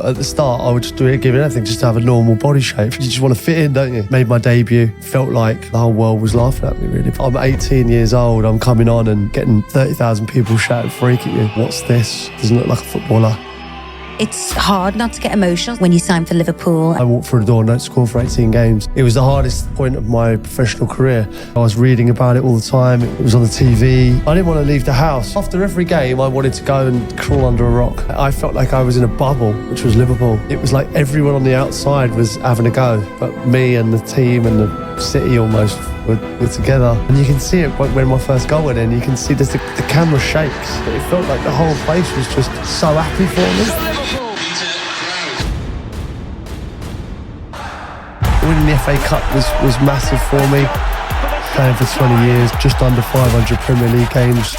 At the start, I would just do it, give it anything, just to have a normal body shape. You just want to fit in, don't you? Made my debut. Felt like the whole world was laughing at me, really. I'm 18 years old. I'm coming on and getting 30,000 people shouting freak at you. What's this? Doesn't look like a footballer. It's hard not to get emotional when you sign for Liverpool. I walked through the door and don't score for 18 games. It was the hardest point of my professional career. I was reading about it all the time. It was on the TV. I didn't want to leave the house. After every game, I wanted to go and crawl under a rock. I felt like I was in a bubble, which was Liverpool. It was like everyone on the outside was having a go, but me and the team and the city almost were together. And you can see it when my first goal went in. You can see the camera shakes. It felt like the whole place was just so happy for me. Winning the FA Cup was massive for me. Playing for 20 years, just under 500 Premier League games.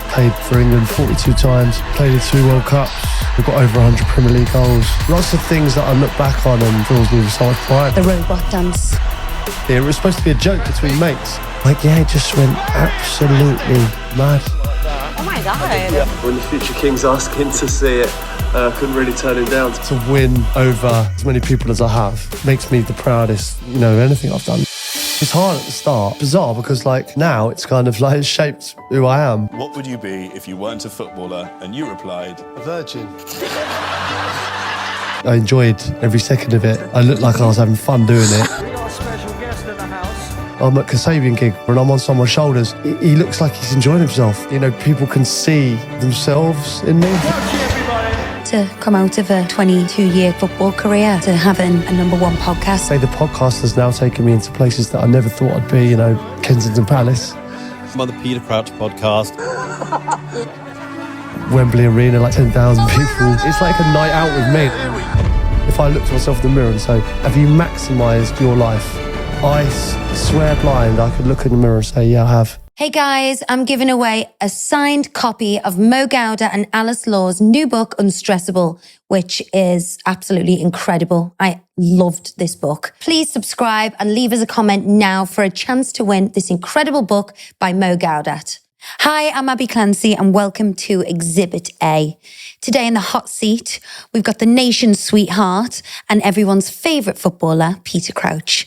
Played for England 42 times. Played in 2 World Cups. We've got over 100 Premier League goals. Lots of things that I look back on and fills me with so much pride. The robot dance. It was supposed to be a joke between mates. Like, yeah, it just went absolutely mad. Oh my God. When the future king's asking to see it, I couldn't really turn him down. To win over as many people as I have makes me the proudest, anything I've done. It's hard at the start. Bizarre, because now it's kind of it's shaped who I am. What would you be if you weren't a footballer? And you replied, a virgin. I enjoyed every second of it. I looked like I was having fun doing it. We got a special guest in the house. I'm at Kasabian gig when I'm on someone's shoulders. He looks like he's enjoying himself. People can see themselves in me. To come out of a 22-year football career to having a #1 podcast. Say the podcast has now taken me into places that I never thought I'd be, Kensington Palace. I'm on the Peter Crouch podcast. Wembley Arena, 10,000 people. It's like a night out with me. If I look to myself in the mirror and say, have you maximised your life? I swear blind, I could look in the mirror and say, yeah, I have. Hey guys, I'm giving away a signed copy of Mo Gowda and Alice Law's new book, Unstressable, which is absolutely incredible. I loved this book. Please subscribe and leave us a comment now for a chance to win this incredible book by Mo Gowda. Hi, I'm Abby Clancy and welcome to Exhibit A. Today in the hot seat, we've got the nation's sweetheart and everyone's favourite footballer, Peter Crouch.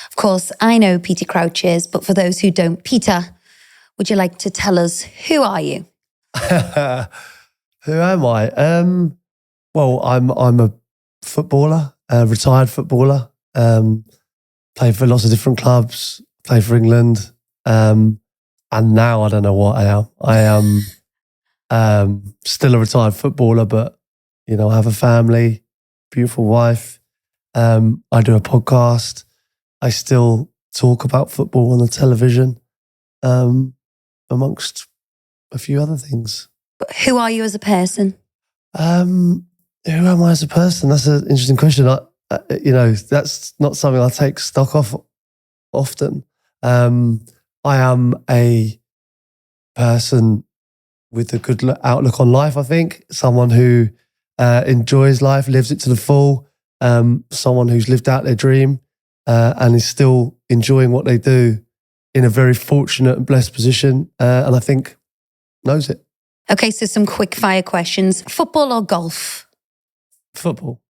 Of course, I know who Peter Crouch is, but for those who don't, Peter, would you like to tell us, who are you? Who am I? Well, I'm a footballer, a retired footballer. Played for lots of different clubs, played for England. And now I don't know what I am. I am still a retired footballer, but, I have a family, beautiful wife. I do a podcast. I still talk about football on the television. Amongst a few other things. But who are you as a person? Who am I as a person? That's an interesting question. That's not something I take stock of often. I am a person with a good outlook on life, I think. Someone who enjoys life, lives it to the full. Someone who's lived out their dream and is still enjoying what they do in a very fortunate and blessed position, and I think knows it. Okay, so some quick fire questions. Football or golf? Football.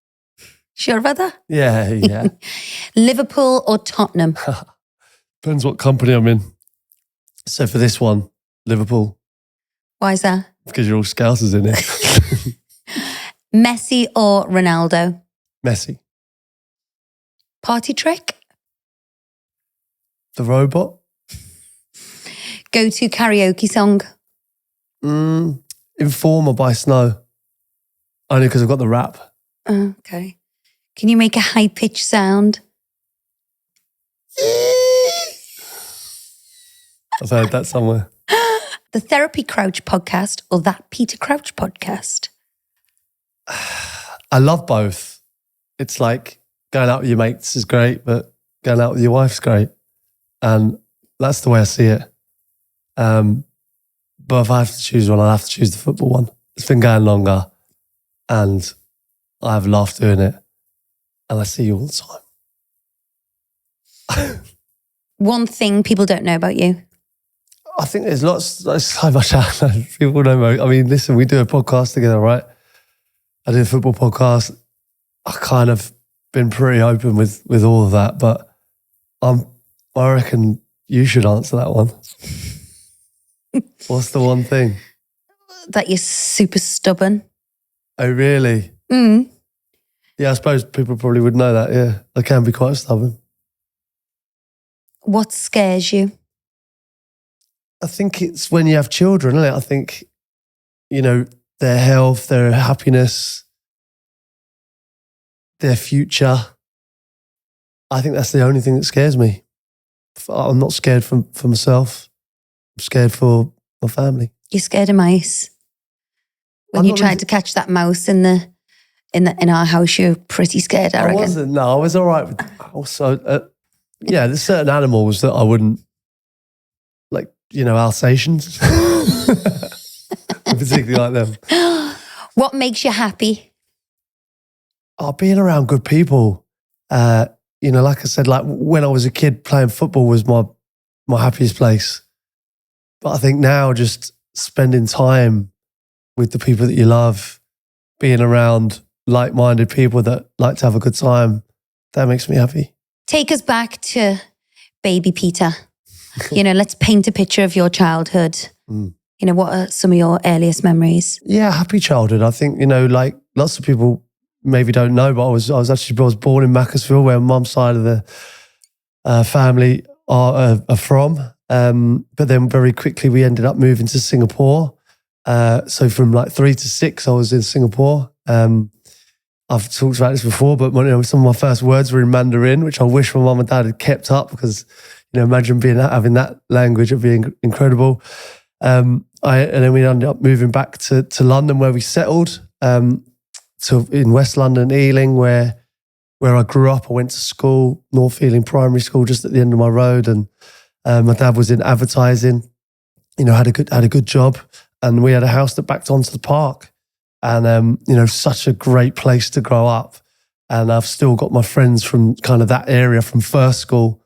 Sure about that? Yeah. Liverpool or Tottenham? Depends what company I'm in. So for this one, Liverpool. Why is that? Because you're all Scousers in it. Messi or Ronaldo? Messi. Party trick? The robot. Go-to karaoke song? Informer by Snow. Only because I've got the rap. Okay. Can you make a high-pitched sound? I've heard that somewhere. The Therapy Crouch podcast or that Peter Crouch podcast? I love both. It's like going out with your mates is great, but going out with your wife's great. And that's the way I see it. But if I have to choose one, I'll have to choose the football one. It's been going longer and I've laughed doing it. And I see you all the time. One thing people don't know about you? I think there's so much out there people know about. I mean, listen, we do a podcast together, right? I do a football podcast. I kind of been pretty open with all of that, but I reckon you should answer that one. What's the one thing? That you're super stubborn. Oh, really? Mm. Yeah, I suppose people probably would know that, yeah. I can be quite stubborn. What scares you? I think it's when you have children, isn't it? I think, their health, their happiness, their future. I think that's the only thing that scares me. I'm not scared for myself. I'm scared for my family. You're scared of mice. When you tried to catch that mouse in our house, you're pretty scared, I reckon. Wasn't. No, I was all right with also. There's certain animals that I wouldn't, like, Alsatians. Particularly like them. What makes you happy? Oh, being around good people. Like I said, like when I was a kid, playing football was my happiest place. But I think now just spending time with the people that you love, being around like-minded people that like to have a good time, that makes me happy. Take us back to baby Peter. Let's paint a picture of your childhood. Mm. What are some of your earliest memories? Yeah, happy childhood. I think, like lots of people maybe don't know, but I was born in Macclesfield, where mum's side of the family are from. But then very quickly we ended up moving to Singapore. So from like 3 to 6, I was in Singapore. I've talked about this before, but some of my first words were in Mandarin, which I wish my mum and dad had kept up, because imagine having that language, it'd be incredible. And then we ended up moving back to London, where we settled. In West London, Ealing, where I grew up. I went to school, North Ealing Primary School, just at the end of my road, and my dad was in advertising. Had a good job, and we had a house that backed onto the park, and such a great place to grow up. And I've still got my friends from kind of that area from first school.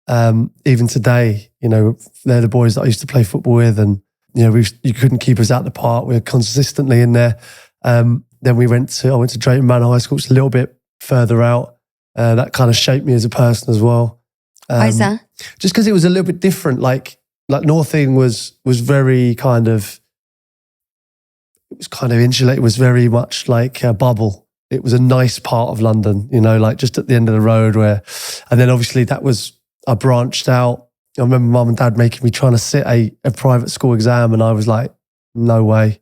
Even today, they're the boys that I used to play football with, and you couldn't keep us out the park. We were consistently in there. Then I went to Drayton Manor High School, which is a little bit further out. That kind of shaped me as a person as well. Why is that? Just because it was a little bit different. Like North Ealing was very kind of, it was kind of insulated. It was very much like a bubble. It was a nice part of London, like just at the end of the road and then obviously I branched out. I remember mum and dad making me trying to sit a private school exam, and I was like, no way.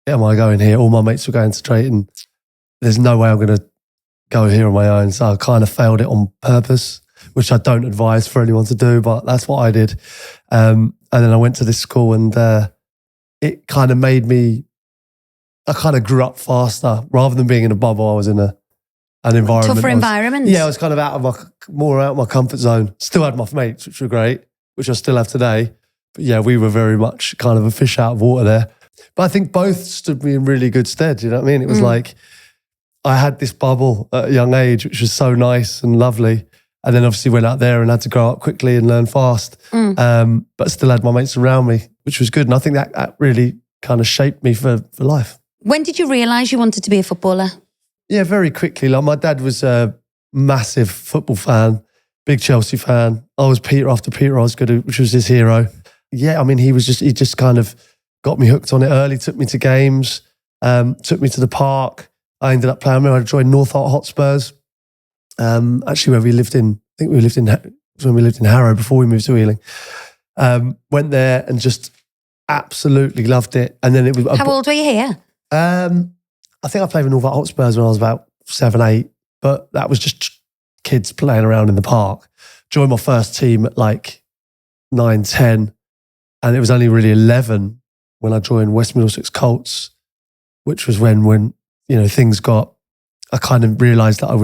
Am I going here? All my mates were going to Drayton. There's no way I'm going to go here on my own. So I kind of failed it on purpose, which I don't advise for anyone to do, but that's what I did. And then I went to this school, and it kind of made me, I kind of grew up faster. Rather than being in a bubble, I was in an environment. Tougher environment. Yeah, I was kind of more out of my comfort zone. Still had my mates, which were great, which I still have today. But yeah, we were very much kind of a fish out of water there. But I think both stood me in really good stead. You know what I mean? It was like I had this bubble at a young age, which was so nice and lovely. And then obviously went out there and had to grow up quickly and learn fast. But still had my mates around me, which was good. And I think that really kind of shaped me for life. When did you realise you wanted to be a footballer? Yeah, very quickly. Like my dad was a massive football fan, big Chelsea fan. I was Peter after Peter Osgood, which was his hero. Yeah, I mean, he just kind of got me hooked on it early, took me to games, took me to the park. I ended up playing. I joined North Hotspurs, actually where we lived in, I think we lived in Harrow before we moved to Ealing. Went there and just absolutely loved it. And then it was... How old were you here? I think I played with North Hotspurs when I was about 7, 8, but that was just kids playing around in the park. Joined my first team at like 9, 10, and it was only really 11 when I joined West Middlesex Colts, which was when things got, I kind of realised that I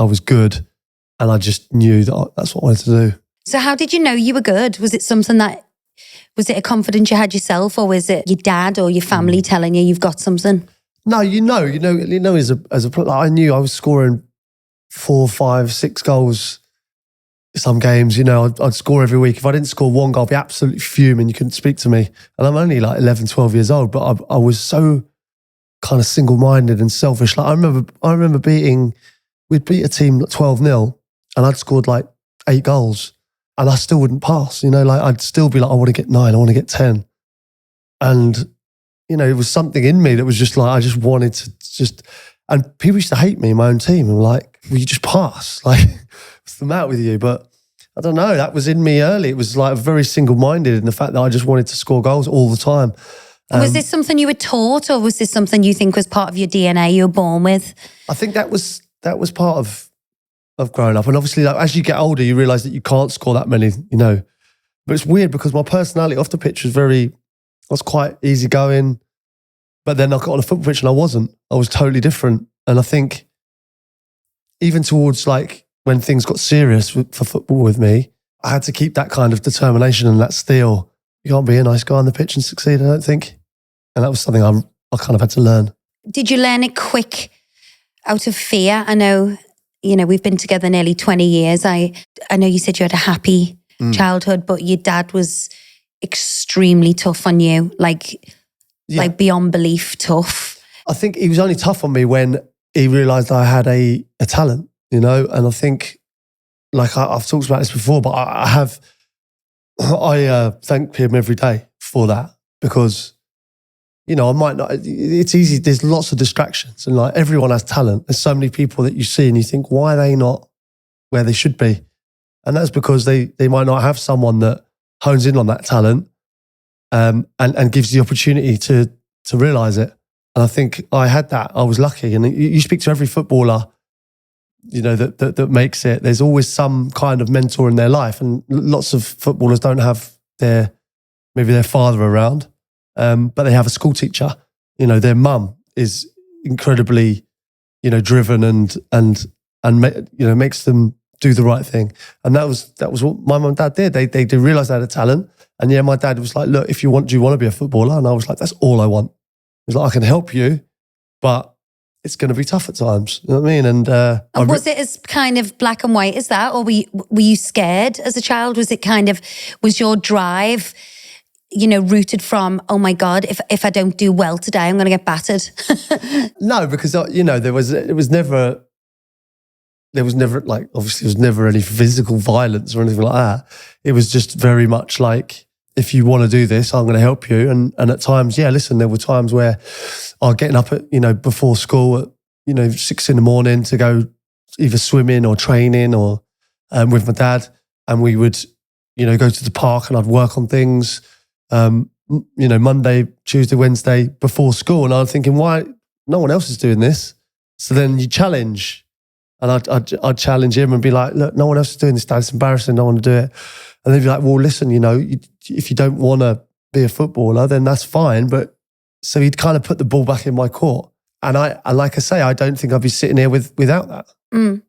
was good, and I just knew that that's what I wanted to do. So how did you know you were good? Was it a confidence you had yourself, or was it your dad or your family telling you you've got something? No, as a player, I knew I was scoring 4, 5, 6 goals some games. I'd score every week. If I didn't score one goal, I'd be absolutely fuming. You couldn't speak to me. And I'm only like 11, 12 years old, but I was so kind of single-minded and selfish. Like I remember we'd beat a team 12-0 and I'd scored like 8 goals and I still wouldn't pass, you know, like I'd still be like, I want to get 9, I want to get 10. And, you know, it was something in me that was just like, I just wanted to and people used to hate me in my own team and were like, well, you just pass. Like, what's the matter with you? But I don't know, that was in me early. It was like very single-minded in the fact that I just wanted to score goals all the time. Was this something you were taught, or was this something you think was part of your DNA you were born with? I think that was part of growing up. And obviously, like, as you get older, you realise that you can't score that many, you know. But it's weird because my personality off the pitch I was quite easygoing. But then I got on a football pitch and I wasn't. I was totally different. And I think even towards like when things got serious for football with me, I had to keep that kind of determination and that steel. You can't be a nice guy on the pitch and succeed, I don't think. And that was something I kind of had to learn. Did you learn it quick out of fear? I know, you know, we've been together nearly 20 years. I know you said you had a happy childhood, but your dad was extremely tough on you, like beyond belief tough. I think he was only tough on me when he realised I had a talent, you know. And I think, like I've talked about this before, but I thank him every day for that because, you know, I might not, it's easy. There's lots of distractions and like everyone has talent. There's so many people that you see and you think, why are they not where they should be? And that's because they might not have someone that hones in on that talent and gives the opportunity to realise it. And I think I had that. I was lucky. And you speak to every footballer, you know, that makes it. There's always some kind of mentor in their life. And lots of footballers don't have maybe their father around. But they have a school teacher. You know, their mum is incredibly, you know, driven and you know, makes them do the right thing. And that was what my mum and dad did. They did realise I had a talent. And yeah, my dad was like, look, do you want to be a footballer? And I was like, that's all I want. He was like, I can help you, but it's going to be tough at times. You know what I mean? And was it as kind of black and white as that? Or were you scared as a child? Was your drive, you know, rooted from, oh my God, if I don't do well today, I'm going to get battered? No, because, you know, there was never like, obviously there was never any physical violence or anything like that. It was just very much like, if you want to do this, I'm going to help you. And at times, yeah, listen, there were times where I was getting up at, you know, before school at, you know, 6 a.m. to go either swimming or training or with my dad. And we would, you know, go to the park and I'd work on things, you know, Monday, Tuesday, Wednesday before school. And I was thinking, why no one else is doing this? So then you challenge. And I'd challenge him and be like, look, no one else is doing this, Dad. It's embarrassing. I don't want to do it. And they'd be like, well, listen, you know, if you don't want to be a footballer, then that's fine. But so he'd kind of put the ball back in my court. And like I say, I don't think I'd be sitting here without that. Mm.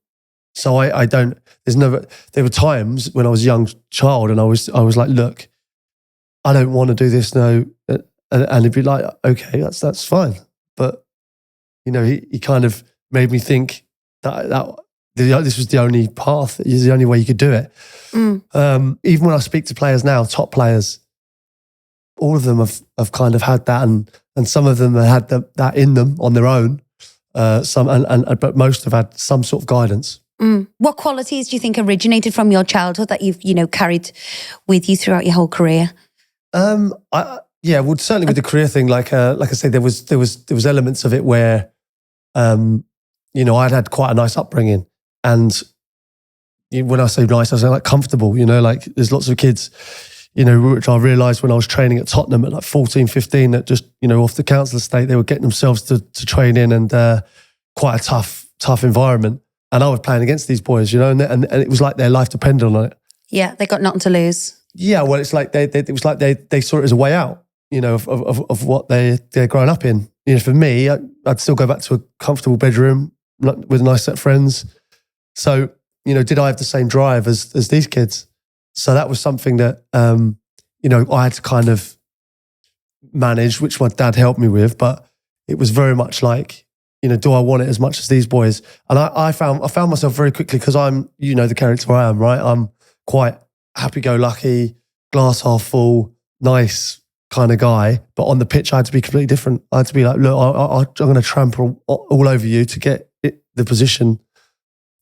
So I don't, there were times when I was a young child and I was like, look, I don't want to do this now. And he'd be like, okay, that's fine. But, you know, he kind of made me think, this was the only path, this is the only way you could do it. Mm. Even when I speak to players now, top players, all of them have kind of had that, and some of them have had that in them on their own. But most have had some sort of guidance. Mm. What qualities do you think originated from your childhood that you've, you know, carried with you throughout your whole career? Yeah, well, certainly with the career thing, like I say, there was elements of it where, you know, I'd had quite a nice upbringing, and when I say nice, I say like comfortable, you know, like there's lots of kids, you know, which I realised when I was training at Tottenham at like 14, 15, that just, you know, off the council estate, they were getting themselves to train in, and quite a tough environment. And I was playing against these boys, you know, and it was like their life depended on it. Yeah, they got nothing to lose. Yeah, well, it's like they saw it as a way out, you know, of what they're growing up in. You know, for me, I'd still go back to a comfortable bedroom with a nice set of friends. So, you know, did I have the same drive as these kids? So that was something that, you know, I had to kind of manage, which my dad helped me with. But it was very much like, you know, do I want it as much as these boys? And I found myself very quickly, because I'm, you know, the character I am, right? I'm quite happy-go-lucky, glass half full, nice, kind of guy, but on the pitch I had to be completely different. I had to be like, look, I'm going to trample all over you to get the position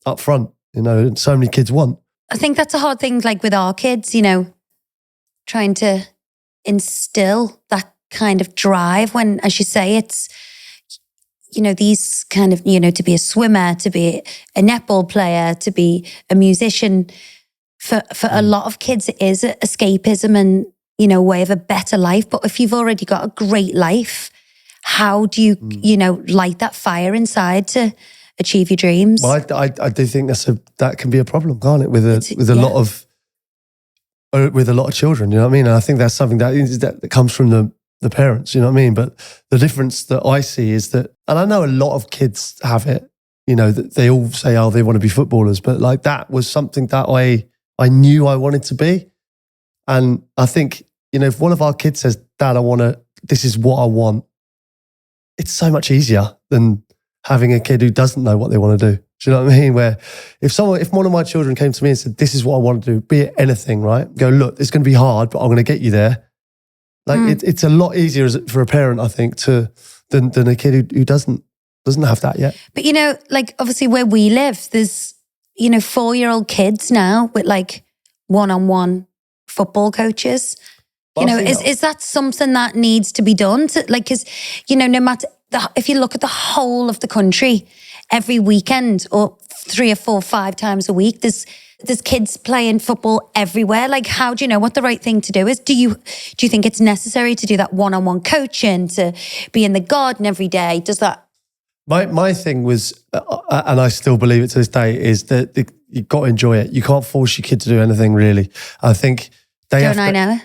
up front, you know, and so many kids want. I think that's a hard thing, like with our kids, you know, trying to instill that kind of drive when, as you say, it's, you know, these kind of, you know, to be a swimmer, to be a netball player, to be a musician. For a lot of kids, it is escapism and, you know, a way of a better life. But if you've already got a great life, how do you, you know, light that fire inside to achieve your dreams? Well, I do think that can be a problem, can't it? With a lot of children, you know what I mean? And I think that's something that comes from the parents, you know what I mean? But the difference that I see is that, and I know a lot of kids have it, you know, that they all say, oh, they want to be footballers, but like that was something that I knew I wanted to be. And I think, you know, if one of our kids says, Dad, this is what I want, it's so much easier than having a kid who doesn't know what they want to do. Do you know what I mean? Where if one of my children came to me and said, this is what I want to do, be it anything, right? Go, look, it's going to be hard, but I'm going to get you there. Like it's a lot easier for a parent, I think, than a kid who doesn't have that yet. But, you know, like obviously where we live, there's, you know, 4-year-old kids now with like one-on-one football coaches. You know, is that something that needs to be done? Because, you know, no matter, if you look at the whole of the country, every weekend or 3 or 4, 5 times a week, there's kids playing football everywhere. Like, how do you know what the right thing to do is? Do you think it's necessary to do that one-on-one coaching, to be in the garden every day? Does that? My thing was, and I still believe it to this day, is that you've got to enjoy it. You can't force your kid to do anything, really. I think they have to. Don't I know?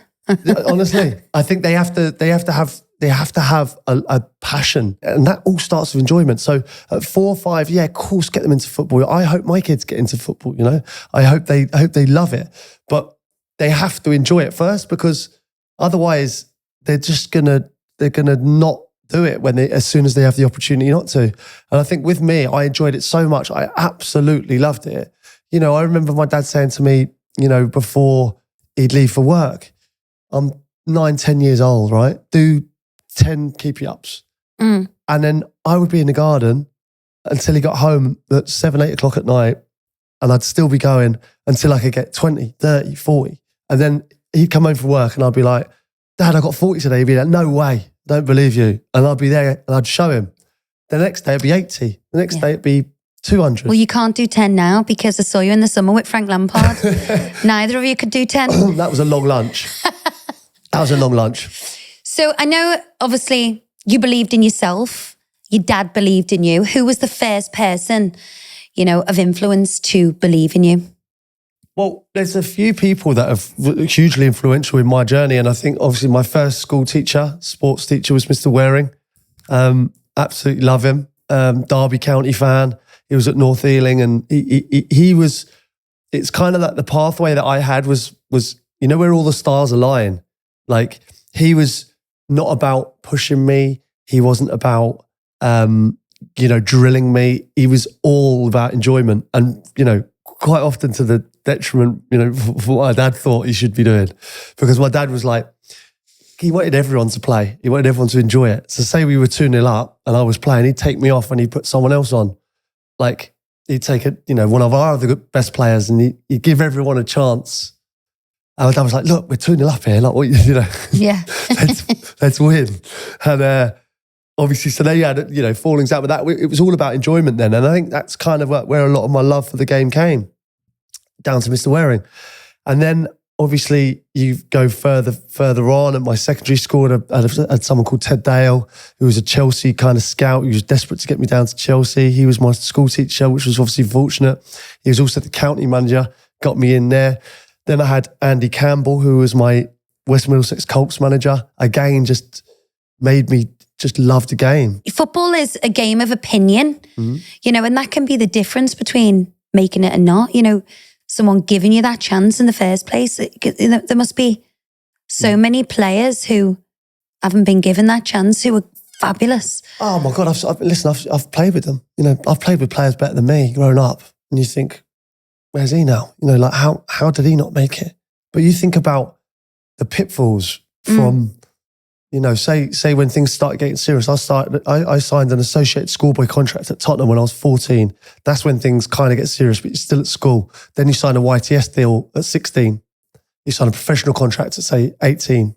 Honestly, I think they have to have a passion, and that all starts with enjoyment. So at 4 or 5, yeah, of course, get them into football. I hope my kids get into football. You know, I hope they love it, but they have to enjoy it first, because otherwise they're gonna not do it as soon as they have the opportunity not to. And I think with me, I enjoyed it so much. I absolutely loved it. You know, I remember my dad saying to me, you know, before he'd leave for work, I'm 9, 10 years old, right? Do 10 keepy-ups. And then I would be in the garden until he got home at 7, 8 o'clock at night, and I'd still be going until I could get 20, 30, 40. And then he'd come home from work and I'd be like, Dad, I got 40 today. He'd be like, no way, don't believe you. And I'd be there and I'd show him. The next day it'd be 80. The next day it'd be 200. Well, you can't do 10 now because I saw you in the summer with Frank Lampard. Neither of you could do 10. That was a long lunch. That was a long lunch. So I know, obviously, you believed in yourself. Your dad believed in you. Who was the first person, you know, of influence to believe in you? Well, there's a few people that are hugely influential in my journey. And I think, obviously, my first school teacher, sports teacher, was Mr. Waring. Absolutely love him. Derby County fan. He was at North Ealing, and he was, it's kind of like the pathway that I had was, you know, where all the stars align. Like, he was not about pushing me. He wasn't about, you know, drilling me. He was all about enjoyment, and, you know, quite often to the detriment, you know, for what my dad thought he should be doing. Because my dad was like, he wanted everyone to play. He wanted everyone to enjoy it. So say we were 2-0 up and I was playing, he'd take me off and he'd put someone else on. Like, he'd take one of our other best players, and he'd give everyone a chance. And I was like, look, we're 2-0 up here. Like, what, you know, yeah, let's win. And obviously, so they had, you know, fallings out with that. It was all about enjoyment then. And I think that's kind of where a lot of my love for the game came, down to Mr. Waring. And then obviously you go further on. At my secondary school, I had someone called Ted Dale, who was a Chelsea kind of scout. He was desperate to get me down to Chelsea. He was my school teacher, which was obviously fortunate. He was also the county manager, got me in there. Then I had Andy Campbell, who was my West Middlesex Colts manager. Again, just made me just love the game. Football is a game of opinion, you know, and that can be the difference between making it and not. You know, someone giving you that chance in the first place. There must be so many players who haven't been given that chance who are fabulous. Oh my God, I've played with them. You know, I've played with players better than me growing up. And you think, where's he now? You know, like how did he not make it? But you think about the pitfalls from you know, say when things started getting serious, I signed an associated schoolboy contract at Tottenham when I was 14. That's when things kind of get serious, but you're still at school. Then you sign a YTS deal at 16. You sign a professional contract at, say, 18.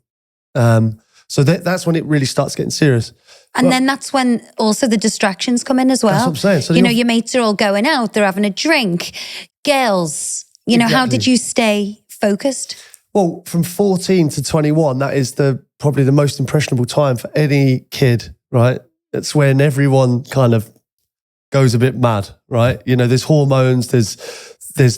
So that's when it really starts getting serious. And then that's when also the distractions come in as well. That's what I'm saying. So you know, your mates are all going out, they're having a drink. Girls, you know, how did you stay focused? Well, from 14 to 21, that is probably the most impressionable time for any kid, right? It's when everyone kind of goes a bit mad, right? You know, there's hormones, there's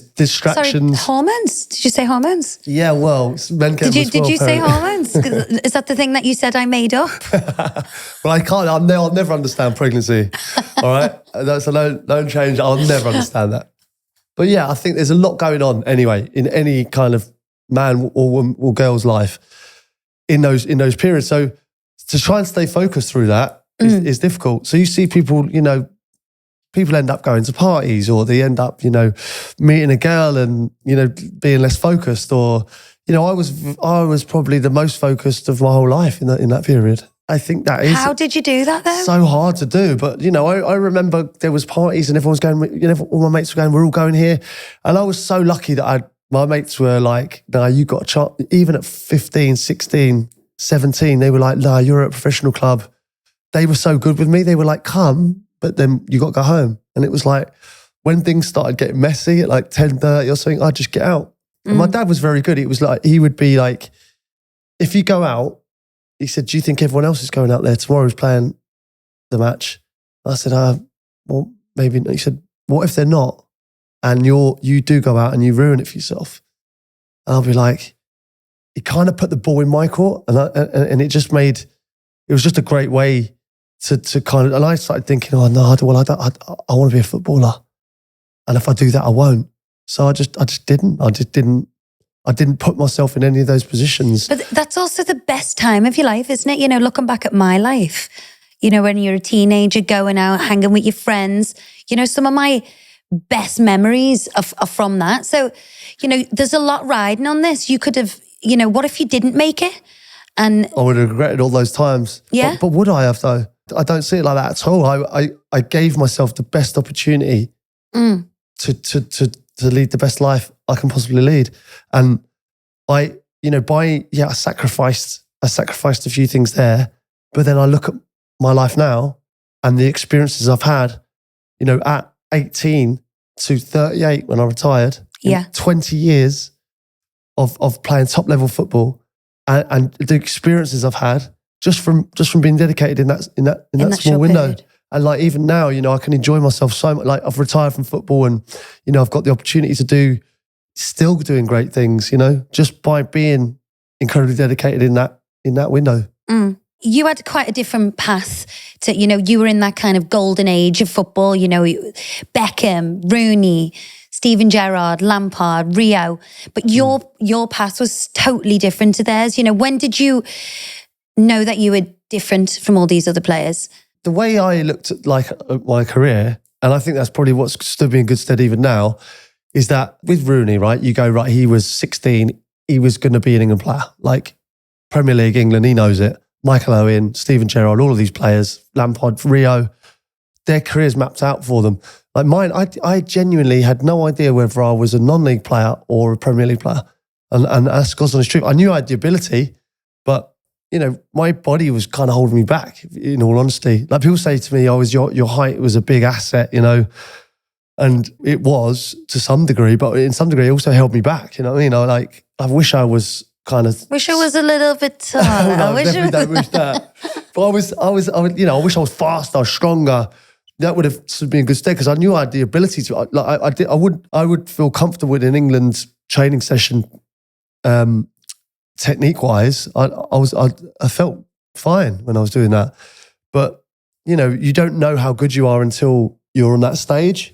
distractions. Sorry, hormones? Did you say hormones? Yeah, well, men get Did you say hormones? Is that the thing that you said I made up? Well, I can't. I'll never understand pregnancy. All right, that's a known change. I'll never understand that. But yeah, I think there's a lot going on anyway in any kind of man or woman or girl's life in those periods. So to try and stay focused through that is difficult. So you see people, you know, people end up going to parties, or they end up, you know, meeting a girl and, you know, being less focused. Or, you know, I was probably the most focused of my whole life in that period. I think that is. How did you do that though? So hard to do. But, you know, I remember there was parties and everyone was going, you know, all my mates were going, we're all going here. And I was so lucky that my mates were like, no, you got a chance. Even at 15, 16, 17, they were like, no, you're at a professional club. They were so good with me. They were like, come, but then you got to go home. And it was like, when things started getting messy at like 10:30 or something, I'd just get out. And my dad was very good. It was like, he would be like, if you go out, he said, do you think everyone else is going out there? Tomorrow's playing the match. I said, well, maybe not. He said, what if they're not? And you do go out and you ruin it for yourself. And I'll be like, he kind of put the ball in my court, and it just made, it was just a great way to kind of, and I started thinking, oh no, I want to be a footballer. And if I do that, I won't. So I just didn't put myself in any of those positions. But that's also the best time of your life, isn't it? You know, looking back at my life, you know, when you're a teenager, going out, hanging with your friends, you know, some of my best memories are from that. So, you know, there's a lot riding on this. You could have, you know, what if you didn't make it? And I would have regretted all those times. Yeah. But would I have though? I don't see it like that at all. I gave myself the best opportunity to lead the best life I can possibly lead. And I sacrificed a few things there, but then I look at my life now and the experiences I've had, you know, at 18 to 38 when I retired. Yeah. 20 years of playing top level football and the experiences I've had just from being dedicated in that small window. Period. And like even now, you know, I can enjoy myself so much. Like I've retired from football and, you know, I've got the opportunity to still doing great things, you know, just by being incredibly dedicated in that window. You had quite a different path to, you know, you were in that kind of golden age of football, you know, Beckham, Rooney, Steven Gerrard, Lampard, Rio, but your path was totally different to theirs. You know, when did you know that you were different from all these other players? The way I looked at like my career, and I think that's probably what's stood me in good stead even now, is that with Rooney, right, you go, right, he was 16, he was going to be an England player, like Premier League, England, he knows it. Michael Owen, Steven Gerrard, all of these players, Lampard, Rio, their careers mapped out for them. Like mine, I genuinely had no idea whether I was a non-league player or a Premier League player. And that's God's honest truth. I knew I had the ability, but, you know, my body was kind of holding me back, in all honesty. Like people say to me, your height was a big asset, you know, and it was to some degree, but in some degree it also held me back, you know what I mean? Like, I wish I was Wish I was a little bit taller. No, I definitely don't wish that. But I wish I was faster, stronger. That would have stood me in good stead because I knew I had the ability to. Like I would feel comfortable in an England training session, technique wise. I felt fine when I was doing that. But you know, you don't know how good you are until you're on that stage.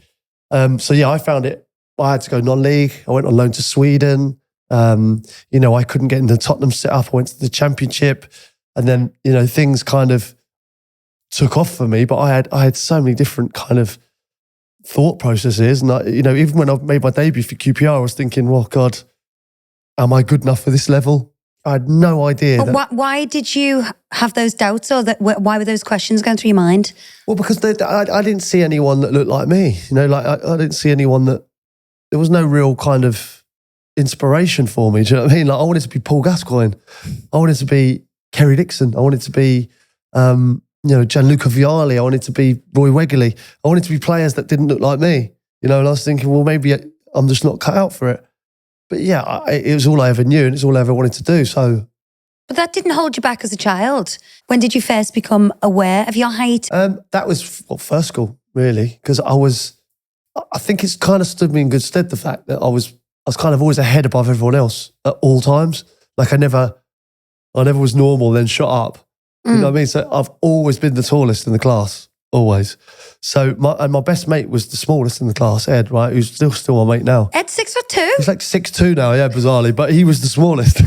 So yeah, I found it. I had to go non-league. I went on loan to Sweden. You know, I couldn't get into the Tottenham setup. I went to the Championship, and then, you know, things kind of took off for me. But I had so many different kind of thought processes, and you know, even when I made my debut for QPR, I was thinking, well, God, am I good enough for this level? I had no idea. But why did you have those doubts, or why were those questions going through your mind? Well, because I didn't see anyone that looked like me. You know, like I didn't see anyone that, there was no real kind of inspiration for me. Do you know what I mean? Like I wanted to be Paul Gascoigne. I wanted to be Kerry Dixon. I wanted to be, Gianluca Vialli. I wanted to be Roy Wegerle. I wanted to be players that didn't look like me. You know, and I was thinking, well, maybe I'm just not cut out for it. But yeah, it was all I ever knew, and it's all I ever wanted to do. So, but that didn't hold you back as a child. When did you first become aware of your height? that was first school, really, because I think it's kind of stood me in good stead, the fact that I was kind of always a head above everyone else at all times. Like I never was normal, then shot up. You know what I mean? So I've always been the tallest in the class, always. So my best mate was the smallest in the class, Ed, right? Who's still my mate now. Ed's 6'2"? He's like 6'2" now, yeah, bizarrely, but he was the smallest.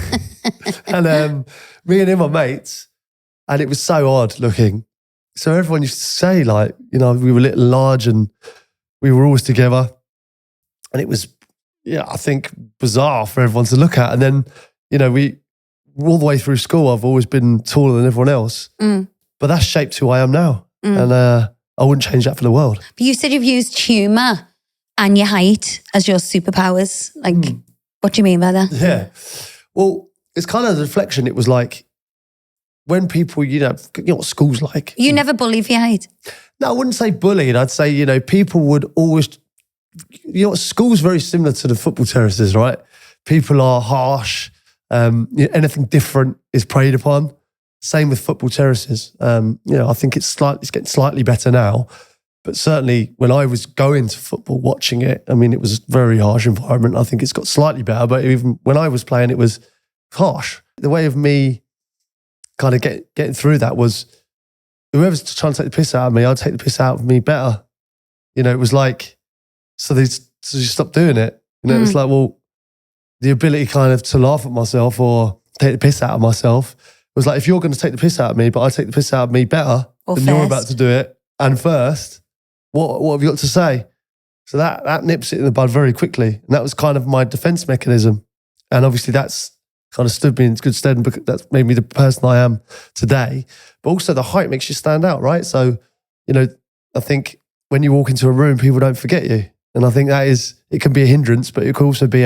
And me and him are mates, and it was so odd looking. So everyone used to say, like, you know, we were little and large, and we were always together. And it was, yeah, I think bizarre for everyone to look at. And then, you know, all the way through school, I've always been taller than everyone else. But that's shaped who I am now. And I wouldn't change that for the world. But you said you've used humour and your height as your superpowers. Like, what do you mean by that? Yeah. Well, it's kind of a reflection. It was like when people, you know what school's like. You never bully for your height? No, I wouldn't say bullied. I'd say, you know, people would always, you know, school's very similar to the football terraces, right? People are harsh. Anything different is preyed upon. Same with football terraces. You know, I think it's getting slightly better now. But certainly when I was going to football, watching it, I mean, it was a very harsh environment. I think it's got slightly better. But even when I was playing, it was harsh. The way of me kind of getting through that was whoever's trying to take the piss out of me, I'd take the piss out of me better. You know, it was like, so you stop doing it. You know, it's like, well, the ability kind of to laugh at myself or take the piss out of myself was like, if you're going to take the piss out of me, but I take the piss out of me better than you're about to do it, and first, what have you got to say? So that nips it in the bud very quickly. And that was kind of my defense mechanism. And obviously that's kind of stood me in good stead, and that's made me the person I am today. But also the height makes you stand out, right? So, you know, I think when you walk into a room, people don't forget you. And I think it can be a hindrance, but it can also be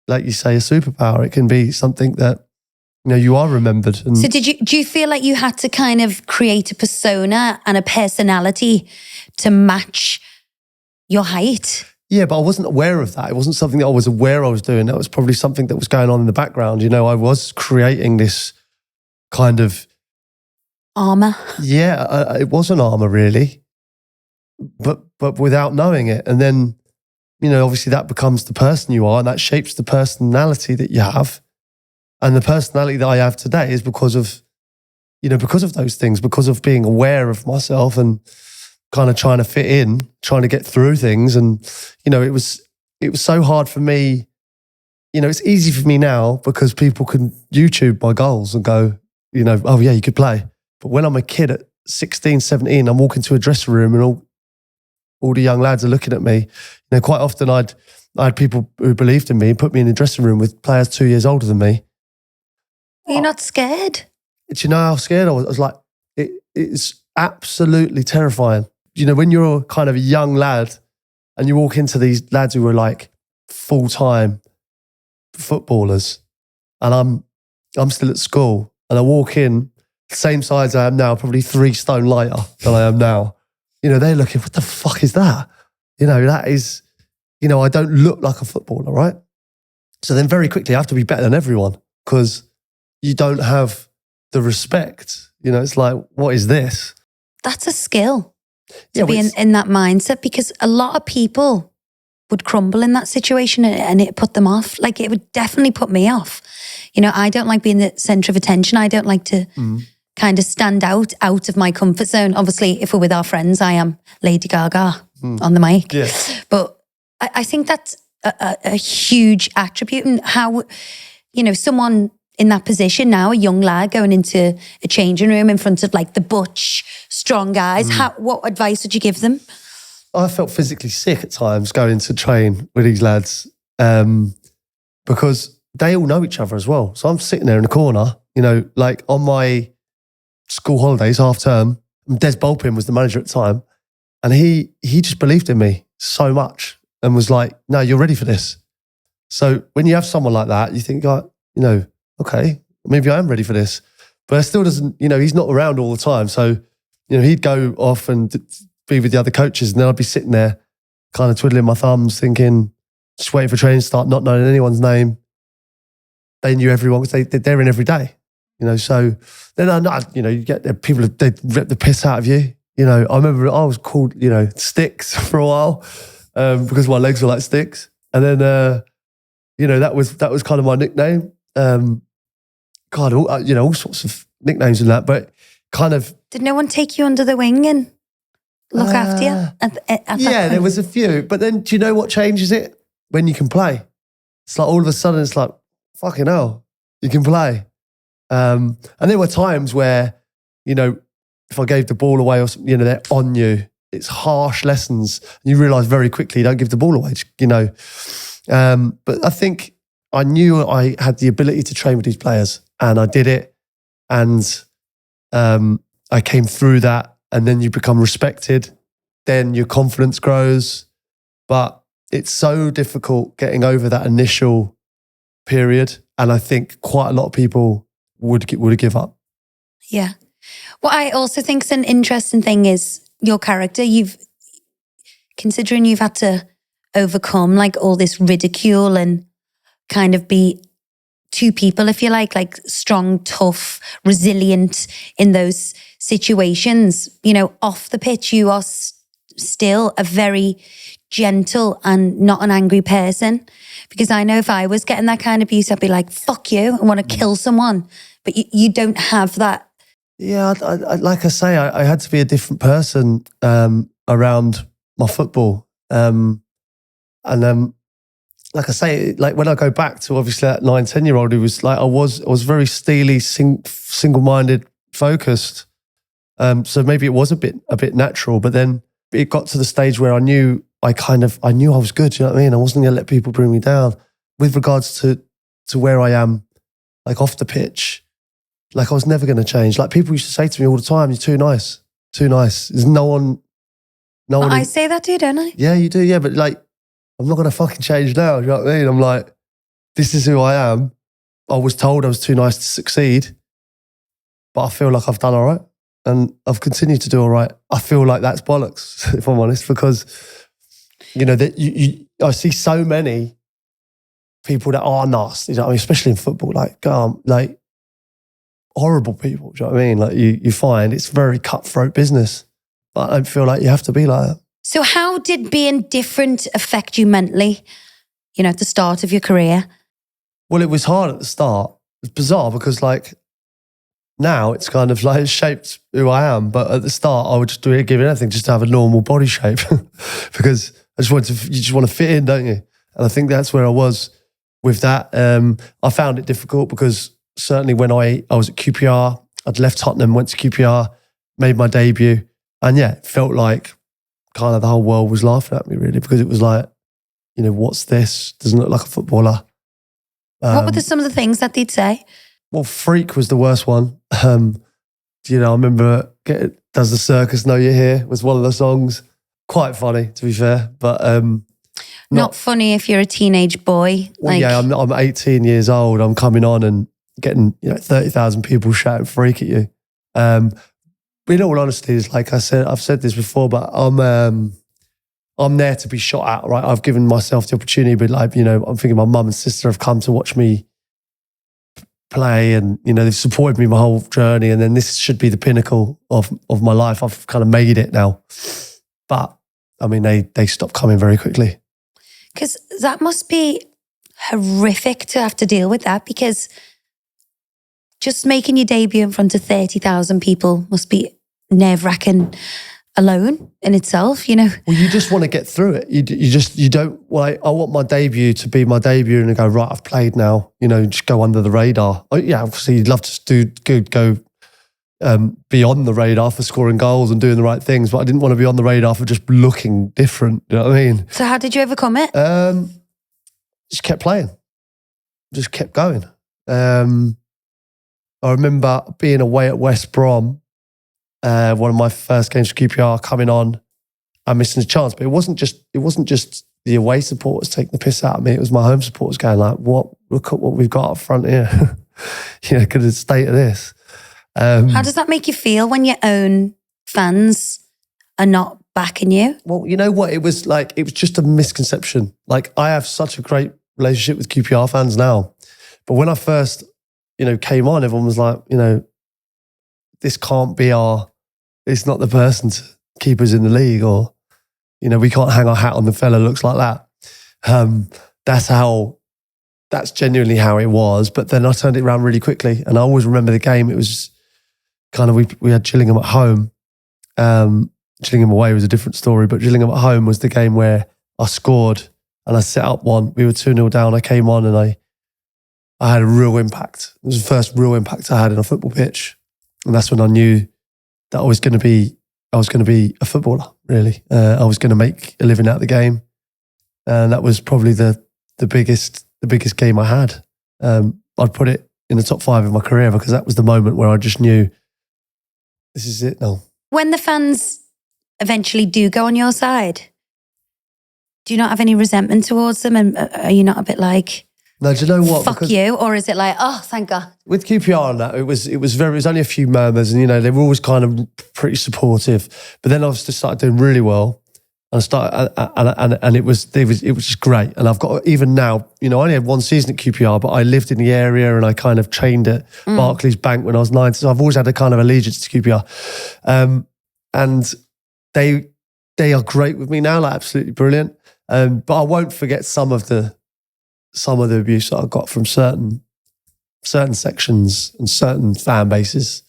like you say, a superpower. It can be something that, you know, you are remembered. And so do you feel like you had to kind of create a persona and a personality to match your height? Yeah, but I wasn't aware of that. It wasn't something that I was aware I was doing. That was probably something that was going on in the background. You know, I was creating this kind of armor. Yeah, it was an armor, really, but without knowing it. And then, you know, obviously that becomes the person you are, and that shapes the personality that you have. And the personality that I have today is because of those things, because of being aware of myself and kind of trying to fit in, trying to get through things. And, you know, it was so hard for me. You know, it's easy for me now because people can YouTube my goals and go, you know, oh yeah, you could play. But when I'm a kid at 16, 17, I'm walking to a dressing room and all the young lads are looking at me. You know, quite often I had people who believed in me and put me in the dressing room with players 2 years older than me. You're not scared? Do you know how scared I was? I was like, it's absolutely terrifying. You know, when you're kind of a young lad and you walk into these lads who are like full-time footballers, and I'm still at school, and I walk in, same size I am now, probably 3 stone lighter than I am now. You know, they're looking, what the fuck is that? You know, that is, you know, I don't look like a footballer, right? So then very quickly I have to be better than everyone because you don't have the respect. You know, it's like, what is this? That's a skill to be in that mindset, because a lot of people would crumble in that situation and it put them off. Like, it would definitely put me off. You know, I don't like being the centre of attention. I don't like to kind of stand out of my comfort zone. Obviously, if we're with our friends, I am Lady Gaga on the mic. Yeah. But I think that's a huge attribute. And how, you know, someone in that position now, a young lad going into a changing room in front of like the butch, strong guys, what advice would you give them? I felt physically sick at times going to train with these lads because they all know each other as well. So I'm sitting there in the corner, you know, like on my school holidays, half term, Des Bulpin was the manager at the time. And he just believed in me so much and was like, no, you're ready for this. So when you have someone like that, you think, you know, okay, maybe I am ready for this. But it still doesn't, you know, he's not around all the time. So, you know, he'd go off and be with the other coaches, and then I'd be sitting there kind of twiddling my thumbs thinking, just waiting for training to start, not knowing anyone's name. They knew everyone because they're in every day, you know. So then, you know, you get people, they rip the piss out of you. You know, I remember I was called, you know, Sticks for a while because my legs were like sticks. And then, you know, that was kind of my nickname. God, you know, all sorts of nicknames and that, but kind of. Did no one take you under the wing and look after you? Yeah, there was a few. But then do you know what changes it? When you can play. It's like all of a sudden it's like, fucking hell, you can play. And there were times where, you know, if I gave the ball away or something, you know, they're on you. It's harsh lessons. You realise very quickly, don't give the ball away, you know. But I think I knew I had the ability to train with these players, and I did it. And I came through that, and then you become respected. Then your confidence grows. But it's so difficult getting over that initial period. And I think quite a lot of people would give up. Yeah. What I also think is an interesting thing is your character. Considering you've had to overcome like all this ridicule and kind of be two people, if you like strong, tough, resilient in those situations. You know, off the pitch, you are still a very gentle and not an angry person. Because I know if I was getting that kind of abuse, I'd be like, fuck you, I want to kill someone. But you don't have that. Yeah, I like I say, I had to be a different person around my football. Like I say, like when I go back to obviously that 9-10-year-old, who was like, I was very steely, single-minded, focused. So maybe it was a bit natural, but then it got to the stage where I knew I was good. You know what I mean? I wasn't going to let people bring me down. With regards to where I am, like off the pitch, like I was never going to change. Like people used to say to me all the time, "You're too nice, too nice." There's no one. I say that too, don't I? Yeah, you do. Yeah, but like, I'm not going to fucking change now. You know what I mean? I'm like, this is who I am. I was told I was too nice to succeed, but I feel like I've done all right, and I've continued to do all right. I feel like that's bollocks, if I'm honest, because you know that I see so many people that are nasty. You know what I mean? Especially in football, like horrible people. Do you know what I mean? Like you find it's very cutthroat business, but I don't feel like you have to be like that. So how did being different affect you mentally, you know, at the start of your career? Well, it was hard at the start. It's bizarre because like now it's kind of like shaped who I am. But at the start, I would just give anything just to have a normal body shape because you just want to fit in, don't you? And I think that's where I was with that. I found it difficult because certainly when I was at QPR, I'd left Tottenham, went to QPR, made my debut. And yeah, it felt like kind of the whole world was laughing at me really, because it was like, you know, what's this? Doesn't look like a footballer. What were some of the things that they'd say? Well, freak was the worst one. You know, I remember Does the Circus Know You're Here was one of the songs. Quite funny, to be fair, but not funny if you're a teenage boy. Well, yeah, I'm 18 years old. I'm coming on and getting 30,000 people shouting freak at you. In all honesty, it's like I've said this before, but I'm there to be shot at, right? I've given myself the opportunity, but like, you know, I'm thinking my mum and sister have come to watch me play and, you know, they've supported me my whole journey. And then this should be the pinnacle of my life. I've kind of made it now. But I mean, they stopped coming very quickly. Because that must be horrific to have to deal with that, because just making your debut in front of 30,000 people must be nerve-wracking alone in itself, you know. Well, you just want to get through it. You don't, well, I want my debut to be my debut and go, right, I've played now, you know, just go under the radar. Yeah, obviously you'd love to go beyond the radar for scoring goals and doing the right things, but I didn't want to be on the radar for just looking different, you know what I mean? So how did you overcome it? Just kept playing. just kept going. I remember being away at West Brom, one of my first games for QPR, coming on and missing a chance. But it wasn't just the away supporters taking the piss out of me. It was my home supporters going like, look at what we've got up front here. Look at the state of this. How does that make you feel when your own fans are not backing you? Well, you know what? It was just a misconception. Like, I have such a great relationship with QPR fans now. But when I first, came on, everyone was like, this can't be it's not the person to keep us in the league, or, we can't hang our hat on the fella looks like that. That's genuinely how it was. But then I turned it around really quickly. And I always remember the game. It was kind of, we had Gillingham at home. Gillingham away was a different story, but Gillingham at home was the game where I scored and I set up one. We were 2-0 down. I came on and I had a real impact. It was the first real impact I had in a football pitch. And that's when I knew that I was going to be a footballer, really. I was going to make a living out of the game. And that was probably the biggest game I had. I'd put it in the top 5 of my career because that was the moment where I just knew this is it now. When the fans eventually do go on your side, do you not have any resentment towards them? And are you not a bit like, no, do you know what? Fuck you? Or is it like, oh, thank God? With QPR and that, it was only a few murmurs, and they were always kind of pretty supportive. But then I just started doing really well, and it was just great. And I've got, even now, I only had one season at QPR, but I lived in the area and I kind of trained at Barclays Bank when I was 9. So I've always had a kind of allegiance to QPR, and they are great with me now, like absolutely brilliant. But I won't forget some of the abuse that I got from certain sections and certain fan bases.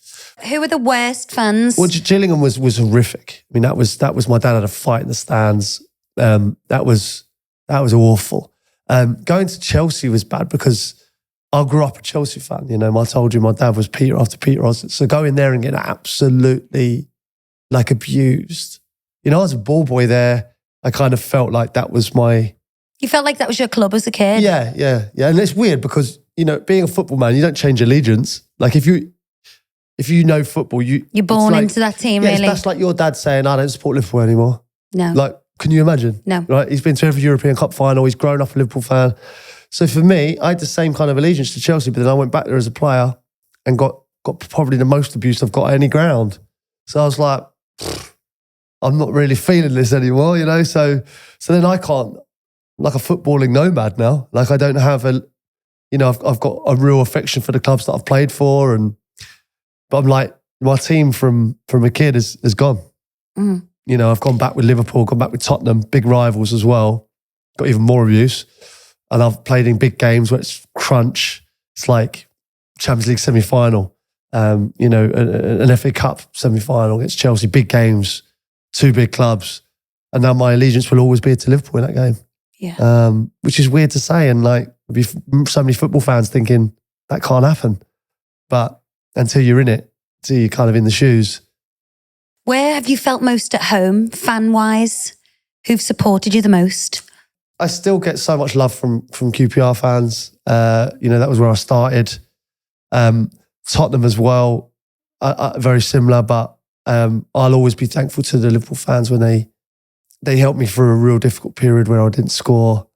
Who were the worst fans? Well, Gillingham was horrific. I mean, that was my dad had a fight in the stands. That was awful. Going to Chelsea was bad because I grew up a Chelsea fan. I told you my dad was Peter after Peter. So going there and getting absolutely like abused. I was a ball boy there. I kind of felt like that was my... You felt like that was your club as a kid? Yeah. And it's weird because, being a football man, you don't change allegiance. Like if you know football, you're born into that team, really. That's like your dad saying, I don't support Liverpool anymore. No. Like, can you imagine? No. Right? He's been to every European Cup final. He's grown up a Liverpool fan. So for me, I had the same kind of allegiance to Chelsea, but then I went back there as a player and got probably the most abuse I've got at any ground. So I was like, I'm not really feeling this anymore, So then I can't, I'm like a footballing nomad now. Like I don't have I've got a real affection for the clubs that I've played for, but I'm like, my team from a kid has gone. Mm. I've gone back with Liverpool, gone back with Tottenham, big rivals as well. Got even more abuse. And I've played in big games where it's crunch. It's like Champions League semi-final, an FA Cup semi-final against Chelsea, big games, 2 big clubs. And now my allegiance will always be to Liverpool in that game. Yeah. Which is weird to say. And like, there'll be so many football fans thinking that can't happen. But until you're in it, until you're kind of in the shoes. Where have you felt most at home, fan-wise? Who've supported you the most? I still get so much love from QPR fans. That was where I started. Tottenham as well, very similar, but I'll always be thankful to the Liverpool fans when they helped me through a real difficult period where I didn't score.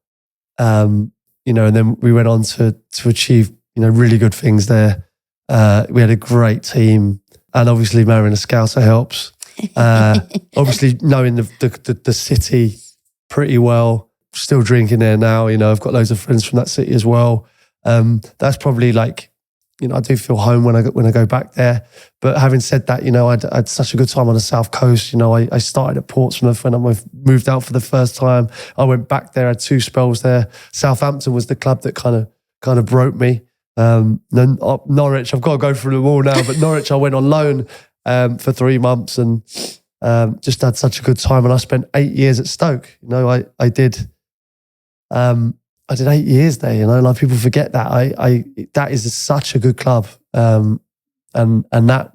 And then we went on to achieve, really good things there. We had a great team, and obviously marrying a Scouser helps. Obviously knowing the city pretty well. Still drinking there now, I've got loads of friends from that city as well. That's probably like, I do feel home when I go back there. But having said that, I had such a good time on the South Coast. I started at Portsmouth when I moved out for the first time. I went back there, had 2 spells there. Southampton was the club that kind of broke me. Then Norwich, I've got to go through them all now, but Norwich I went on loan for 3 months and just had such a good time. And I spent 8 years at Stoke. I did 8 years there, like people forget that. That is such a good club. And that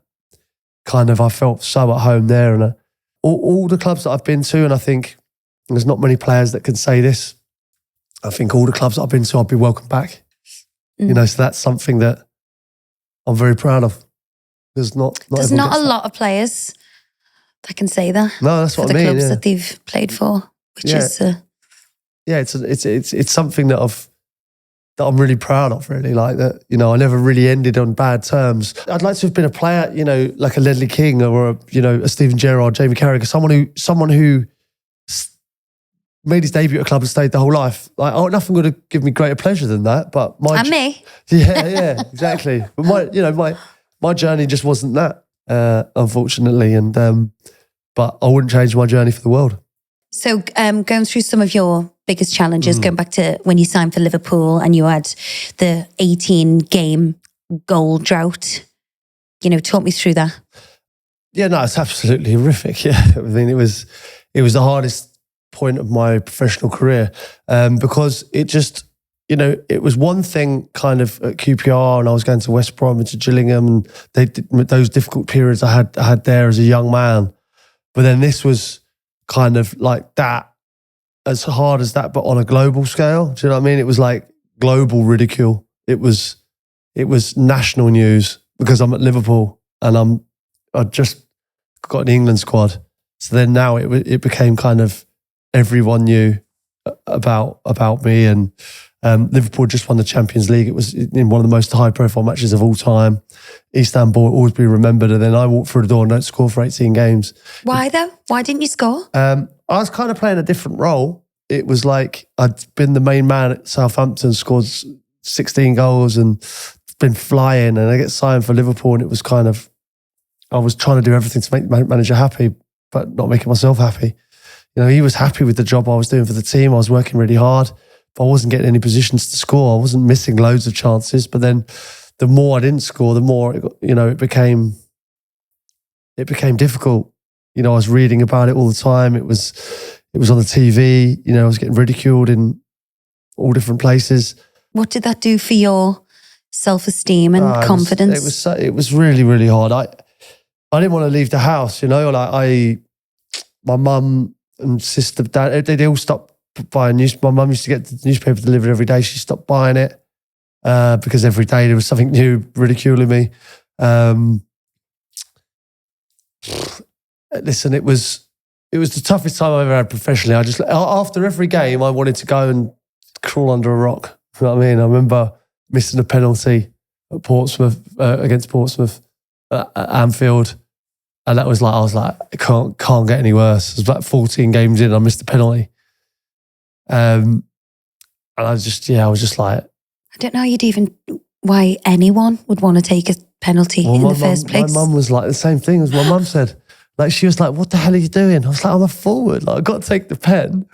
kind of, I felt so at home there. And all the clubs that I've been to, and I think there's not many players that can say this, I think all the clubs that I've been to, I'll be welcome back. You know, so that's something that I'm very proud of. There's not There's everyone not a gets lot of players that can say that. No, that's for what the I mean. clubs Yeah. that they've played for, which Yeah. is Yeah, it's something that I'm really proud of, really. Like that, you know, I never really ended on bad terms. I'd like to have been a player, you know, like a Ledley King or a Steven Gerrard, Jamie Carragher, someone who made his debut at a club and stayed the whole life. Like, nothing would have given me greater pleasure than that. But and me. yeah, exactly. But my journey just wasn't that, unfortunately. And but I wouldn't change my journey for the world. So going through some of your biggest challenges, going back to when you signed for Liverpool and you had the 18-game goal drought, you know, talk me through that. Yeah, no, it's absolutely horrific. Yeah, I mean, it was the hardest point of my professional career because it just, you know, it was one thing kind of at QPR and I was going to West Brom and to Gillingham and those difficult periods I had there as a young man. But then this was kind of like that, as hard as that, but on a global scale. Do you know what I mean? It was like global ridicule. It was national news because I'm at Liverpool and I just got an England squad. So then now it became kind of everyone knew about me, and Liverpool just won the Champions League. It was in one of the most high-profile matches of all time. Istanbul will always be remembered. And then I walked through the door and don't score for 18 games. Why though? Why didn't you score? I was kind of playing a different role. It was like I'd been the main man at Southampton, scored 16 goals and been flying, and I get signed for Liverpool, and it was kind of, I was trying to do everything to make the manager happy, but not making myself happy. You know, he was happy with the job I was doing for the team. I was working really hard, but I wasn't getting any positions to score. I wasn't missing loads of chances. But then the more I didn't score, the more, it became difficult. You know, I was reading about it all the time. It was on the TV. You know, I was getting ridiculed in all different places. What did that do for your self-esteem and confidence? It was really, really hard. I didn't want to leave the house, you know, like my mum and sister, dad, they all stopped buying news. My mum used to get the newspaper delivered every day. She stopped buying it because every day there was something new ridiculing me. Listen, it was the toughest time I've ever had professionally. After every game, I wanted to go and crawl under a rock. You know what I mean? I remember missing a penalty at Portsmouth, against Portsmouth at Anfield. And that was like, I was like, it can't get any worse. It was about 14 games in, I missed a penalty. And I was just like... I don't know why anyone would want to take a penalty in the first place. My mum was like the same thing as my mum said. Like, she was like, what the hell are you doing? I was like, I'm a forward. Like, I've got to take the pen.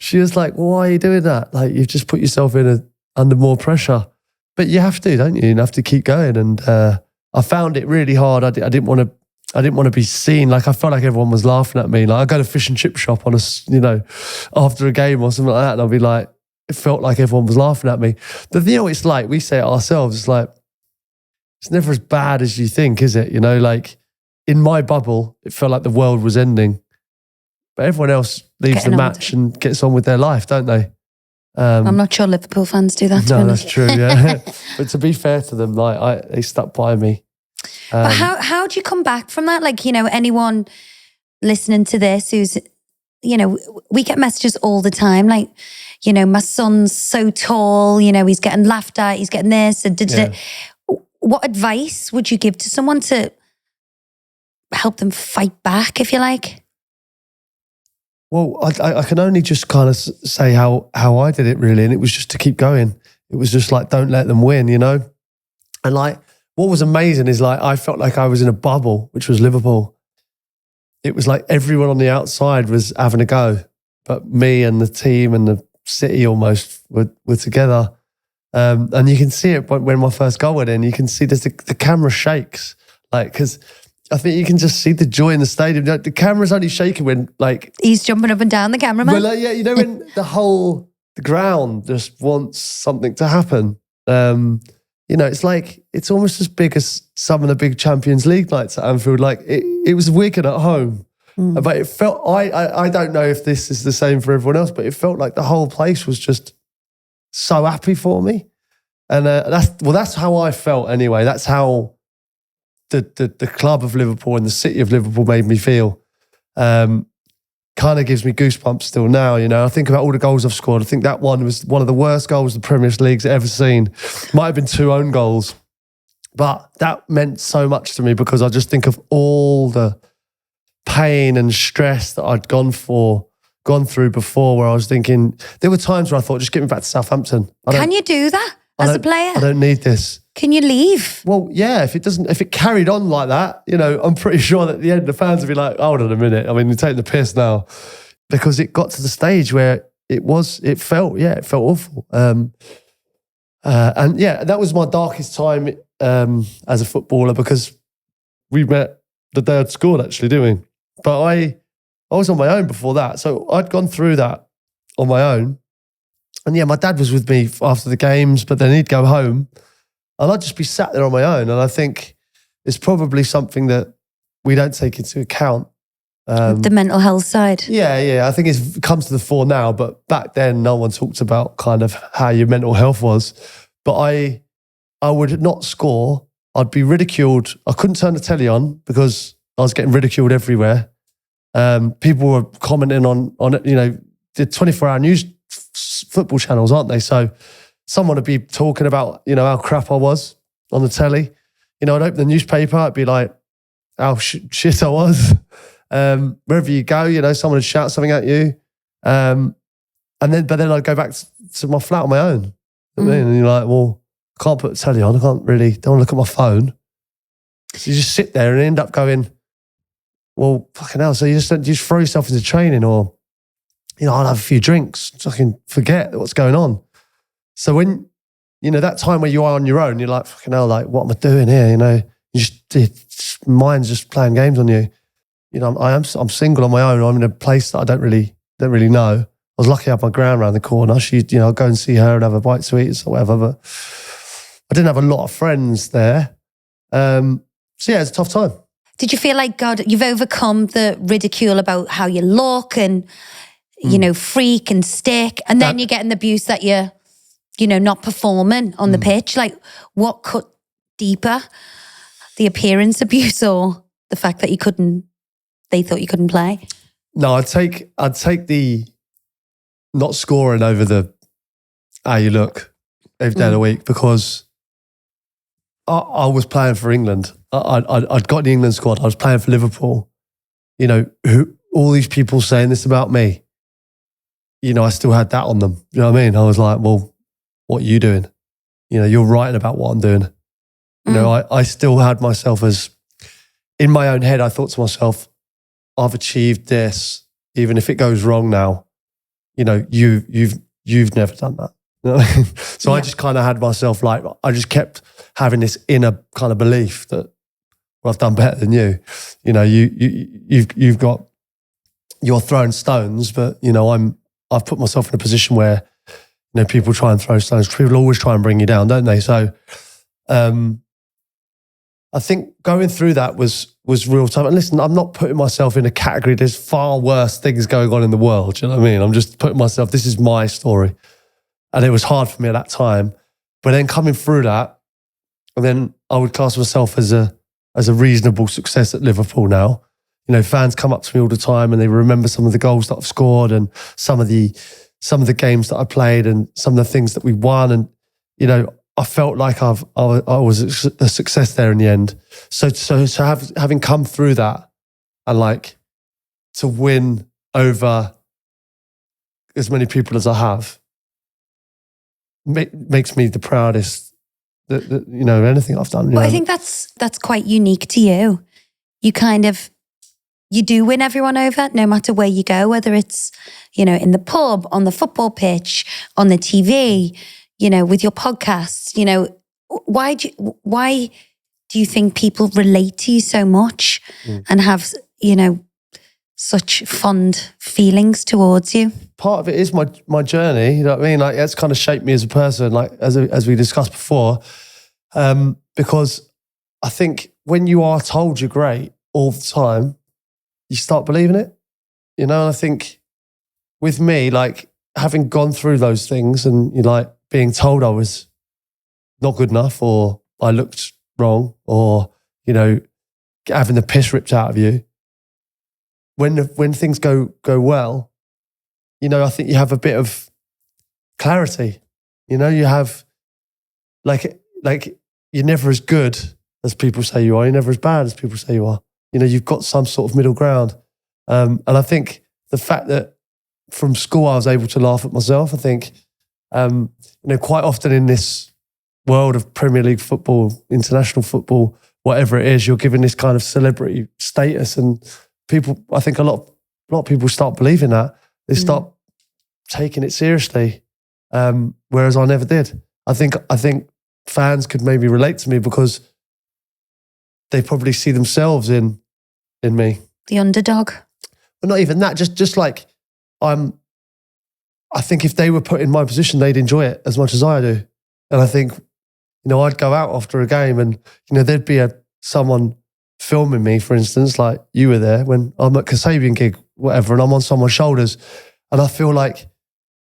She was like, well, why are you doing that? Like, you've just put yourself under more pressure. But you have to, don't you? You have to keep going. And I found it really hard. I didn't want to be seen. Like, I felt like everyone was laughing at me. Like, I go to fish and chip shop after a game or something like that, and I'll be like, it felt like everyone was laughing at me. But you know what it's like? We say it ourselves. It's like, it's never as bad as you think, is it? You know, like in my bubble, it felt like the world was ending. But everyone else leaves the match and gets on with their life, don't they? I'm not sure Liverpool fans do that. No, that's true, yeah. But to be fair to them, like they stuck by me. But how do you come back from that? Like, you know, anyone listening to this who's, you know, we get messages all the time. Like, you know, my son's so tall, you know, he's getting laughed at, he's getting this. And what advice would you give to someone to help them fight back, if you like? Well, I can only just kind of say how I did it, really. And it was just to keep going. It was just like, don't let them win, you know? And like, what was amazing is like, I felt like I was in a bubble, which was Liverpool. It was like everyone on the outside was having a go, but me and the team and the city almost were together. And you can see it when my first goal went in. You can see the camera shakes, like, because I think you can just see the joy in the stadium. The camera's only shaking when, like, he's jumping up and down, the cameraman. Well, like, yeah, you know, when the ground just wants something to happen. You know, it's like, it's almost as big as some of the big Champions League nights at Anfield. Like, it was Wigan at home. But it felt, I don't know if this is the same for everyone else, but it felt like the whole place was just so happy for me. And that's how I felt anyway. That's how the club of Liverpool and the city of Liverpool made me feel. Kind of gives me goosebumps still now, you know. I think about all the goals I've scored. I think that one was one of the worst goals the Premier League's ever seen. Might have been 2 own goals. But that meant so much to me because I just think of all the pain and stress that I'd gone through before, where I was thinking, there were times where I thought, just get me back to Southampton. Can you do that as a player? I don't need this. Can you leave? Well, yeah, if it carried on like that, you know, I'm pretty sure that at the end the fans would be like, hold on a minute. I mean, you're taking the piss now. Because it got to the stage where it felt awful. And yeah, that was my darkest time as a footballer, because we met the day I'd scored, actually, didn't we? But I was on my own before that. So I'd gone through that on my own. And yeah, my dad was with me after the games, but then he'd go home and I'd just be sat there on my own. And I think it's probably something that we don't take into account. The mental health side. Yeah. I think it comes to the fore now, but back then no one talked about kind of how your mental health was. But I would not score. I'd be ridiculed. I couldn't turn the telly on because I was getting ridiculed everywhere. People were commenting on it, you know, the 24-hour news football channels, aren't they? So someone would be talking about, you know, how crap I was on the telly. You know, I'd open the newspaper, I'd be like, how shit I was. Wherever you go, you know, someone would shout something at you. But then I'd go back to my flat on my own. You know what I mean? And you're like, well, I can't put the telly on. I don't want to look at my phone. So you just sit there and end up going, well, fucking hell. So you just throw yourself into training, or, you know, I'll have a few drinks so I can forget what's going on. So when, you know, that time where you are on your own, you're like, fucking hell, like, what am I doing here? You know, mind's just playing games on you. You know, I'm single on my own. I'm in a place that I don't really know. I was lucky to have my gran around the corner. I'd go and see her and have a bite to eat or whatever. But I didn't have a lot of friends there. So yeah, it's a tough time. Did you feel like, God, you've overcome the ridicule about how you look and, you know, freak and stick, and then you're getting the abuse that you're, you know, not performing on the pitch? Like, what cut deeper? The appearance abuse or the fact that they thought you couldn't play? No, I'd take the not scoring over the how you look every day of the week, because I was playing for England. I'd got the England squad. I was playing for Liverpool. You know, all these people saying this about me, you know, I still had that on them. You know what I mean? I was like, well, what are you doing? You know, you're writing about what I'm doing. You know, I still had myself as, in my own head, I thought to myself, I've achieved this, even if it goes wrong now. You know, you've never done that. You know what I mean? So yeah. I just kind of had myself like, I just kept having this inner kind of belief that, well, I've done better than you. You know, you've got, you're throwing stones, but you know, I've put myself in a position where, you know, people try and throw stones. People always try and bring you down, don't they? So, I think going through that was real time. And listen, I'm not putting myself in a category. There's far worse things going on in the world. Do you know what I mean? I'm just putting myself, this is my story. And it was hard for me at that time. But then coming through that, and then I would class myself as a reasonable success at Liverpool now. You know, fans come up to me all the time and they remember some of the goals that I've scored and some of the games that I played and some of the things that we won. And, you know, I felt like I was a success there in the end. So having come through that and like to win over as many people as I have makes me the proudest that you know, anything I've done. Well, I think that's quite unique to you. You do win everyone over, no matter where you go, whether it's, you know, in the pub, on the football pitch, on the TV, you know, with your podcasts. You know, why do you think people relate to you so much and have, you know, such fond feelings towards you? Part of it is my journey, you know what I mean? Like, it's kind of shaped me as a person, like as we discussed before, because I think when you are told you're great all the time, you start believing it, you know? And I think with me, like having gone through those things and you like being told I was not good enough, or I looked wrong, or, having the piss ripped out of you. When things go well, I think you have a bit of clarity. You have like you're never as good as people say you are. You're never as bad as people say you are. You've got some sort of middle ground. And I think the fact that from school I was able to laugh at myself, I think, quite often in this world of Premier League football, international football, whatever it is, you're given this kind of celebrity status, and people, I think a lot of people start believing that. They start taking it seriously, whereas I never did. I think fans could maybe relate to me because they probably see themselves in me. The underdog. But not even that, just like I think if they were put in my position, they'd enjoy it as much as I do. And I think, I'd go out after a game and, there'd be someone filming me, for instance, like you were there when I'm at Kasabian gig, whatever, and I'm on someone's shoulders. And I feel like,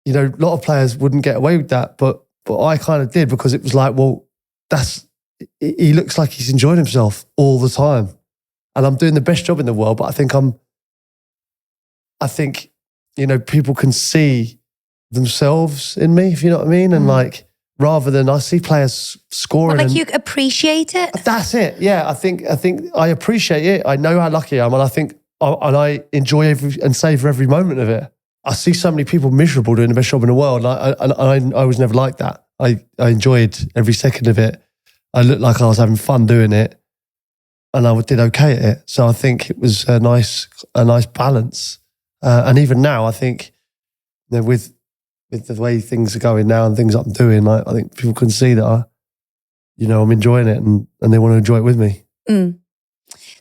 a lot of players wouldn't get away with that, but I kind of did, because it was like, well, he looks like he's enjoying himself all the time. And I'm doing the best job in the world, but I think, people can see themselves in me, if you know what I mean? And rather than I see players scoring. But you appreciate it? That's it. Yeah, I think I appreciate it. I know how lucky I am, and I think I enjoy and savor every moment of it. I see so many people miserable doing the best job in the world, and I was never like that. I enjoyed every second of it. I looked like I was having fun doing it, and I did okay at it. So I think it was a nice balance. And even now, I think with the way things are going now and things I'm doing, I think people can see that I'm enjoying it, and they want to enjoy it with me.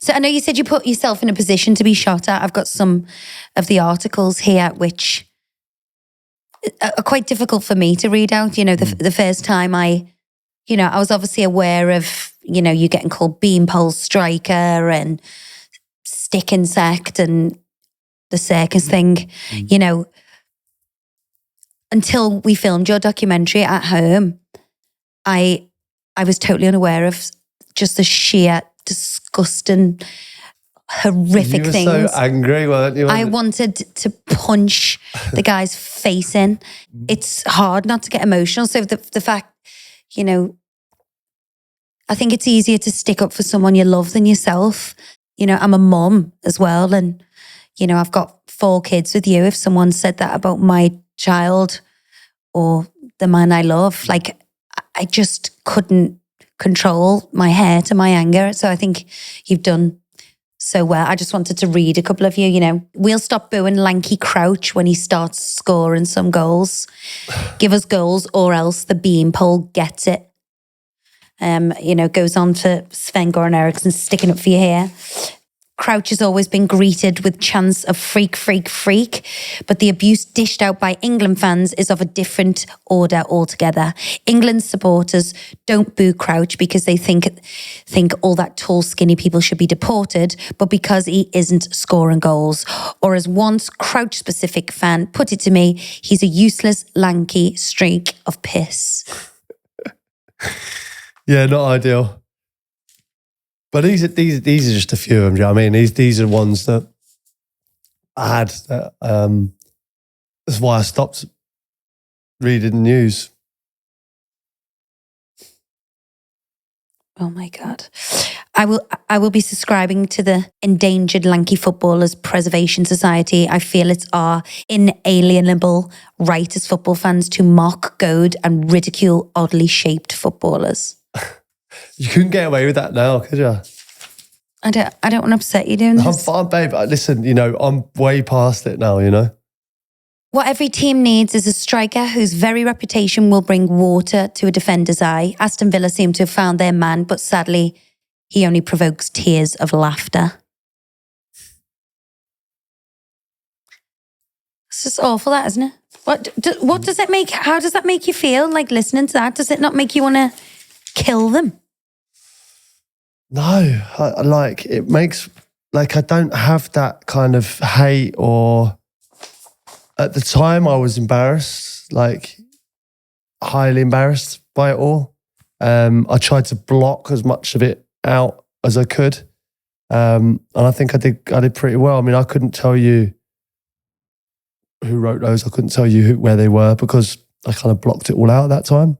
So I know you said you put yourself in a position to be shot at. I've got some of the articles here which are quite difficult for me to read out. The first time I was obviously aware of, you getting called beanpole striker and stick insect and the circus thing, until we filmed your documentary at home. I was totally unaware of just the sheer disgusting, horrific things. You were so angry, weren't you? I wanted to punch the guy's face in. It's hard not to get emotional. So the fact, I think it's easier to stick up for someone you love than yourself. I'm a mum as well, and I've got 4 kids with you. If someone said that about my child or the man I love, I just couldn't control my hurt and my anger. So I think you've done so well. I just wanted to read a couple of you. We'll stop booing Lanky Crouch when he starts scoring some goals. Give us goals or else the beanpole gets it. Goes on for Sven-Goran Eriksson sticking up for you here. Crouch has always been greeted with chants of freak, freak, freak, but the abuse dished out by England fans is of a different order altogether. England supporters don't boo Crouch because they think all that tall, skinny people should be deported, but because he isn't scoring goals. Or as once Crouch-specific fan put it to me, he's a useless, lanky streak of piss. Yeah, not ideal. But these are just a few of them. Do you know what I mean? These are ones that I had. That's why I stopped reading the news. Oh my God. I will be subscribing to the Endangered Lanky Footballers Preservation Society. I feel it's our inalienable right as football fans to mock, goad and ridicule oddly shaped footballers. You couldn't get away with that now, could you? I don't want to upset you doing this. I'm fine, babe. Listen, I'm way past it now, What every team needs is a striker whose very reputation will bring water to a defender's eye. Aston Villa seem to have found their man, but sadly, he only provokes tears of laughter. It's just awful, that, isn't it? What does it make? How does that make you feel? Like listening to that, does it not make you want to kill them? No, it makes, I don't have that kind of hate, or at the time I was embarrassed, highly embarrassed by it all. I tried to block as much of it out as I could. And I think I did pretty well. I mean, I couldn't tell you who wrote those. I couldn't tell you where they were because I kind of blocked it all out at that time,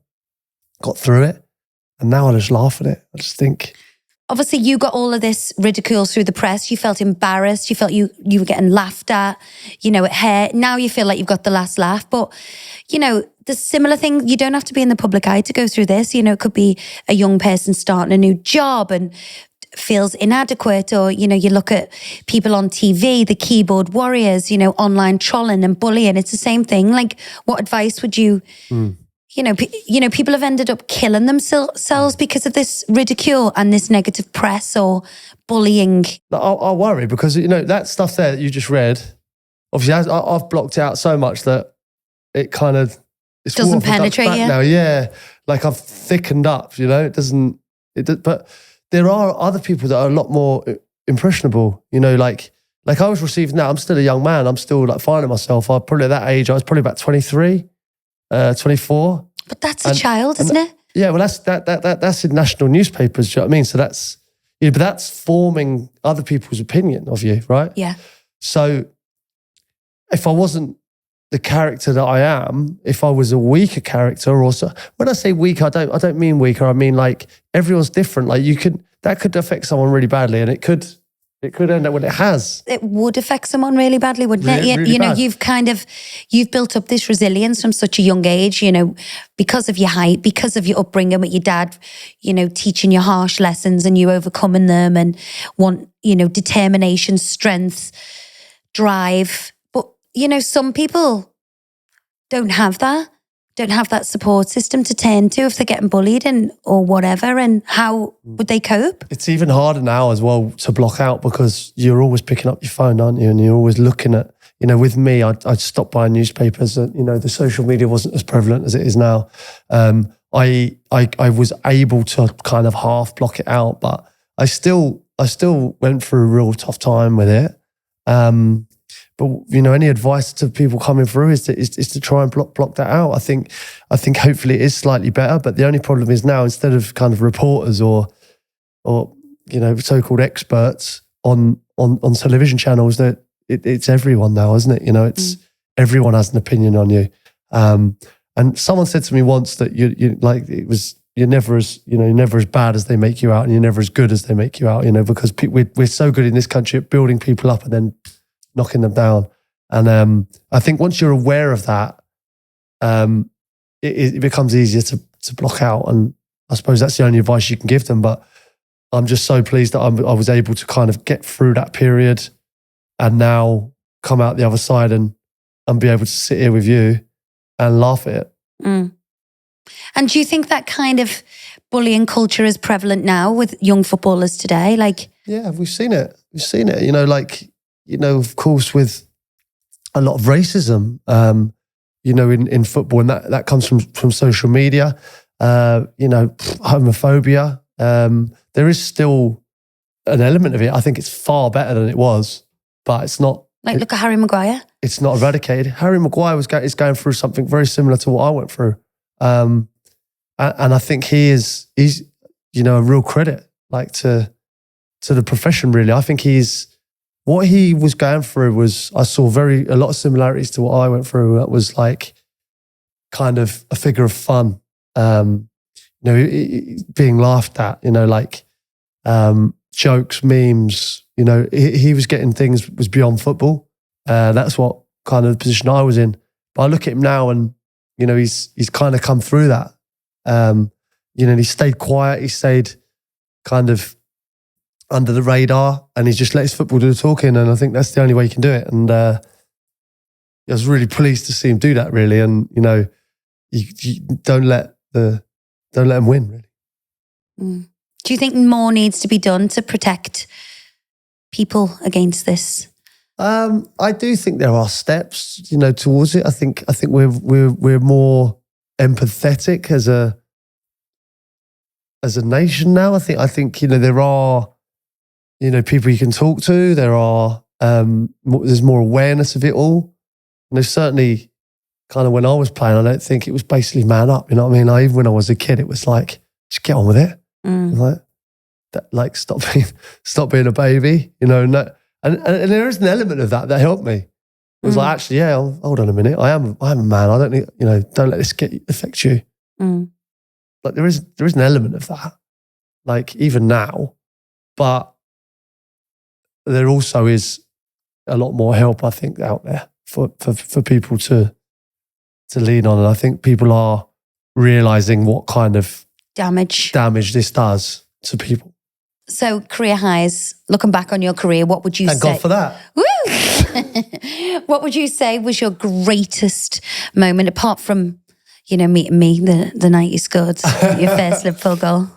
got through it. And now I just laugh at it. I just think... Obviously, you got all of this ridicule through the press. You felt embarrassed. You felt you were getting laughed at, it hurt. Now you feel like you've got the last laugh. But, the similar thing, you don't have to be in the public eye to go through this. It could be a young person starting a new job and feels inadequate, or, you look at people on TV, the keyboard warriors, online trolling and bullying. It's the same thing. Like, what advice would you... people have ended up killing themselves because of this ridicule and this negative press or bullying. I worry because, that stuff there that you just read, obviously I've blocked it out so much that it kind of... It doesn't penetrate you? Now, yeah. Like I've thickened up, but there are other people that are a lot more impressionable, like I was receiving that. I'm still a young man. I'm still like finding myself. At that age, I was probably about 23. 24. But that's a child, isn't it? Yeah, well, that's in national newspapers. Do you know what I mean? So that's, but that's forming other people's opinion of you, right? Yeah. So if I wasn't the character that I am, if I was a weaker character, also when I say weaker, I don't mean weaker. I mean like everyone's different. Like that could affect someone really badly, and it could end up when it has. It would affect someone really badly, wouldn't it? Really bad. You've built up this resilience from such a young age, because of your height, because of your upbringing with your dad, teaching you harsh lessons and you overcoming them and determination, strength, drive. But, some people don't have that support system to turn to if they're getting bullied or whatever. And how would they cope? It's even harder now as well to block out because you're always picking up your phone, aren't you? And you're always looking at, with me, I'd stop buying newspapers. The social media wasn't as prevalent as it is now. I was able to kind of half block it out, but I still went through a real tough time with it. But any advice to people coming through is to try and block that out. I think hopefully it is slightly better. But the only problem is now, instead of kind of reporters or so-called experts on television channels, that it's everyone now, isn't it? It's everyone has an opinion on you. And someone said to me once that you're never as bad as they make you out, and you're never as good as they make you out. Because we're so good in this country at building people up and then knocking them down. And I think once you're aware of that, it becomes easier to block out. And I suppose that's the only advice you can give them. But I'm just so pleased that I was able to kind of get through that period and now come out the other side and be able to sit here with you and laugh at it. Mm. And do you think that kind of bullying culture is prevalent now with young footballers today? Yeah, we've seen it. Of course, with a lot of racism, in football, and that comes from social media, homophobia. There is still an element of it. I think it's far better than it was, but it's not. Look at Harry Maguire. It's not eradicated. Harry Maguire is going through something very similar to what I went through. And I think he's a real credit, to the profession, really. I think what he was going through I saw a lot of similarities to what I went through. It was kind of a figure of fun, being laughed at, jokes, memes, he was getting things was beyond football. That's what kind of position I was in. But I look at him now and, he's kind of come through that. He stayed quiet. He stayed kind of under the radar, and he just let his football do the talking. And I think that's the only way you can do it. And I was really pleased to see him do that, really. And you don't let him win, really. Mm. Do you think more needs to be done to protect people against this? I do think there are steps, towards it. I think we're more empathetic as a nation now. I think there are people you can talk to. There's more awareness of it all. Certainly, kind of when I was playing, I don't think it was basically man up. You know what I mean? Even when I was a kid, it was like just get on with it. Stop being a baby, you know. And there is an element of that helped me. It was like, actually, yeah, hold on a minute. I'm a man. I don't need, you know, don't let this affect you. Like there is an element of that, like even now, but there also is a lot more help, I think, out there for people to lean on. And I think people are realizing what kind of damage this does to people. So career highs, looking back on your career, what would you say? Thank God for that. Woo! What would you say was your greatest moment, apart from, you know, meeting me the night you scored your first Liverpool goal?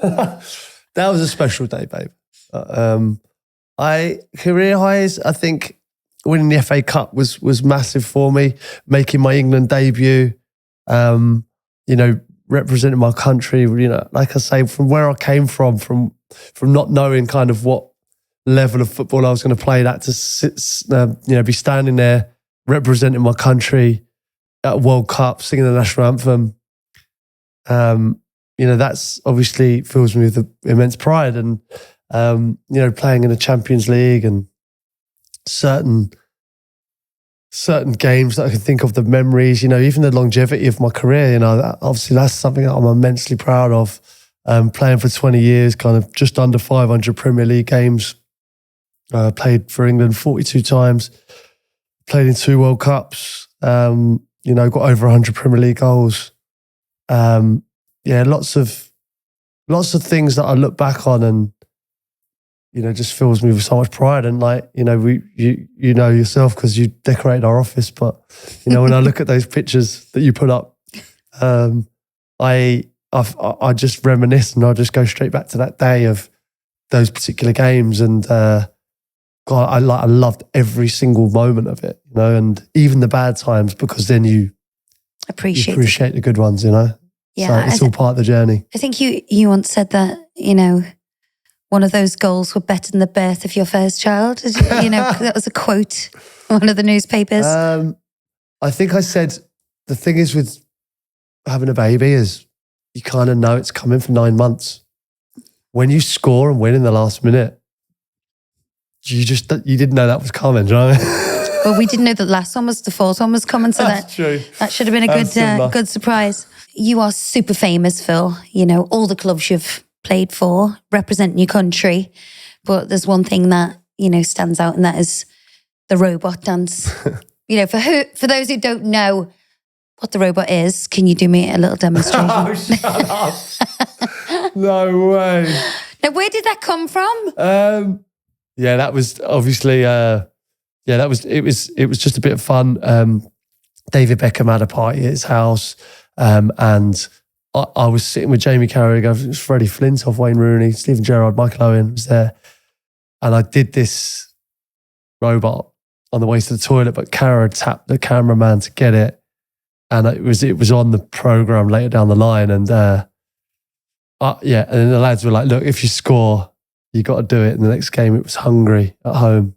That was a special day, babe. Career highs, I think winning the FA Cup was massive for me. Making my England debut, you know, representing my country, you know, like I say, from where I came from not knowing kind of what level of football I was going to play that to you know, be standing there representing my country at a World Cup, singing the national anthem. You know, that's obviously fills me with immense pride, and you know, playing in the Champions League and certain games that I can think of, the memories, you know, even the longevity of my career, you know, obviously that's something that I'm immensely proud of. Playing for 20 years, kind of just under 500 Premier League games, played for England 42 times, played in 2 World Cups, you know, got over 100 Premier League goals. Yeah, lots of things that I look back on and, you know, just fills me with so much pride. And like, you know, you know yourself because you decorated our office, but, you know, when I look at those pictures that you put up, I just reminisce and I just go straight back to that day of those particular games. And God, I loved every single moment of it, you know, and even the bad times, because then you appreciate the good ones, you know. Yeah, so it's all part of the journey. I think you once said that, you know, one of those goals were better than the birth of your first child. You know, that was a quote in one of the newspapers. I think I said, the thing is with having a baby is you kind of know it's coming for 9 months. When you score and win in the last minute, you didn't know that was coming, do you know what I mean? Well, we didn't know that the fourth one was coming, so That's true. That should have been a good surprise. You are super famous, Phil. You know, all the clubs you've played for, representing your country. But there's one thing that, you know, stands out, and that is the robot dance. You know, for those who don't know what the robot is, can you do me a little demonstration? Oh, shut up. No way. Now, where did that come from? Yeah, that was obviously, it was just a bit of fun. David Beckham had a party at his house, and I was sitting with Jamie Carragher, Freddie Flintoff, Wayne Rooney, Steven Gerrard, Michael Owen was there. And I did this robot on the way to the toilet, but Cara tapped the cameraman to get it. And it was on the programme later down the line. And and then the lads were like, look, if you score, you got to do it. And the next game, it was Hungary at home,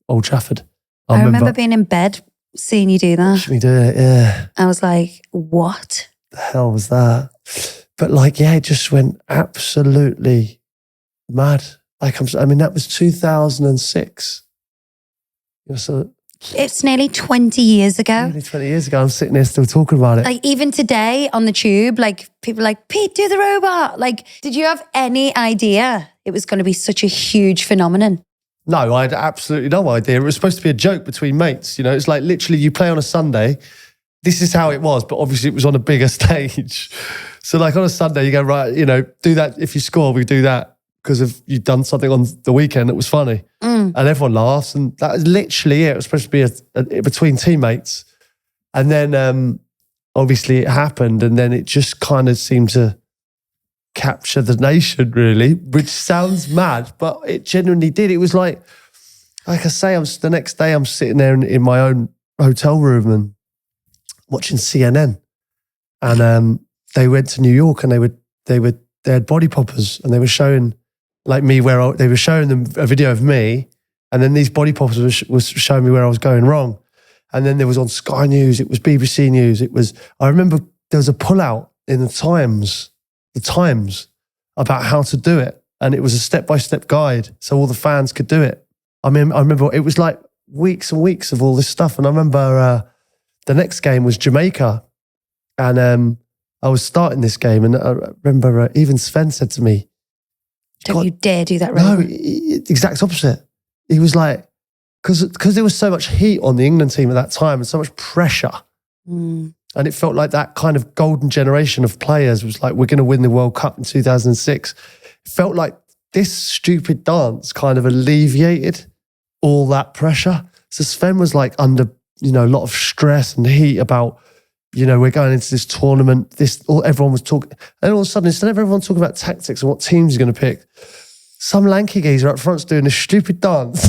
Old Trafford. I remember being in bed, seeing you do that. Should we do it? Yeah. I was like, what? The hell was that? But like, yeah, it just went absolutely mad. Like, I mean, that was 2006. So it's nearly 20 years ago. Nearly 20 years ago. I'm sitting there still talking about it. Like, even today on the tube, like, people are like, Pete, do the robot. Like, did you have any idea it was going to be such a huge phenomenon? No, I had absolutely no idea. It was supposed to be a joke between mates. You know, it's like literally you play on a Sunday. This is how it was, but obviously it was on a bigger stage. So like on a Sunday, you go, right, you know, do that. If you score, we do that. Because if you'd done something on the weekend that was funny. And everyone laughs. And that is literally it. It was supposed to be a between teammates. And then obviously it happened. And then it just kind of seemed to capture the nation, really, which sounds mad, but it genuinely did. It was like I say, the next day I'm sitting there in my own hotel room and watching CNN. And they went to New York and they had body poppers and they were showing like me they were showing them a video of me, and then these body poppers was showing me where I was going wrong. And then there was on Sky News, it was BBC News, I remember there was a pullout in the Times the Times about how to do it. And it was a step-by-step guide so all the fans could do it. I mean, I remember it was like weeks and weeks of all this stuff. And I remember the next game was Jamaica. And I was starting this game. And I remember even Sven said to me, Don't you dare do that, no, right? exact opposite. He was like, because there was so much heat on the England team at that time and so much pressure. And it felt like that kind of golden generation of players was like, we're going to win the World Cup in 2006. It felt like this stupid dance kind of alleviated all that pressure. So Sven was like under, a lot of stress and heat about, we're going into this tournament. Everyone was talking. And all of a sudden, instead of everyone talking about tactics and what teams you're going to pick, some lanky geezer up front's doing this stupid dance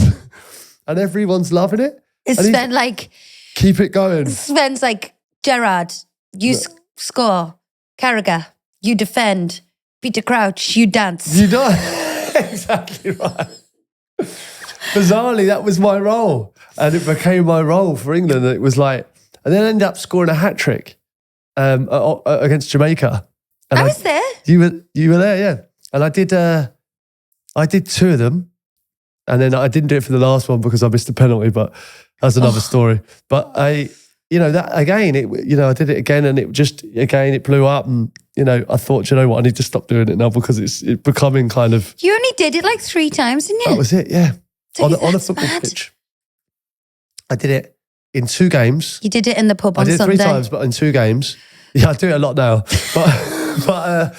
and everyone's loving it. Is Sven like... Keep it going. Sven's like, Gerard, you score. Carragher, you defend. Peter Crouch, you dance. You don't. Exactly right. Bizarrely, that was my role. And it became my role for England. And it was like, and then I ended up scoring a hat-trick against Jamaica. And I was there. You were there, yeah. And I did two of them. And then I didn't do it for the last one because I missed a penalty, but that's another story. But that again, I did it again and it blew up and, I thought, I need to stop doing it now because it's becoming kind of... You only did it like 3 times, didn't you? That was it, yeah. So on a football pitch. I did it in 2 games. You did it in the pub on Sunday. I did it 3 times, but in 2 games. Yeah, I do it a lot now. But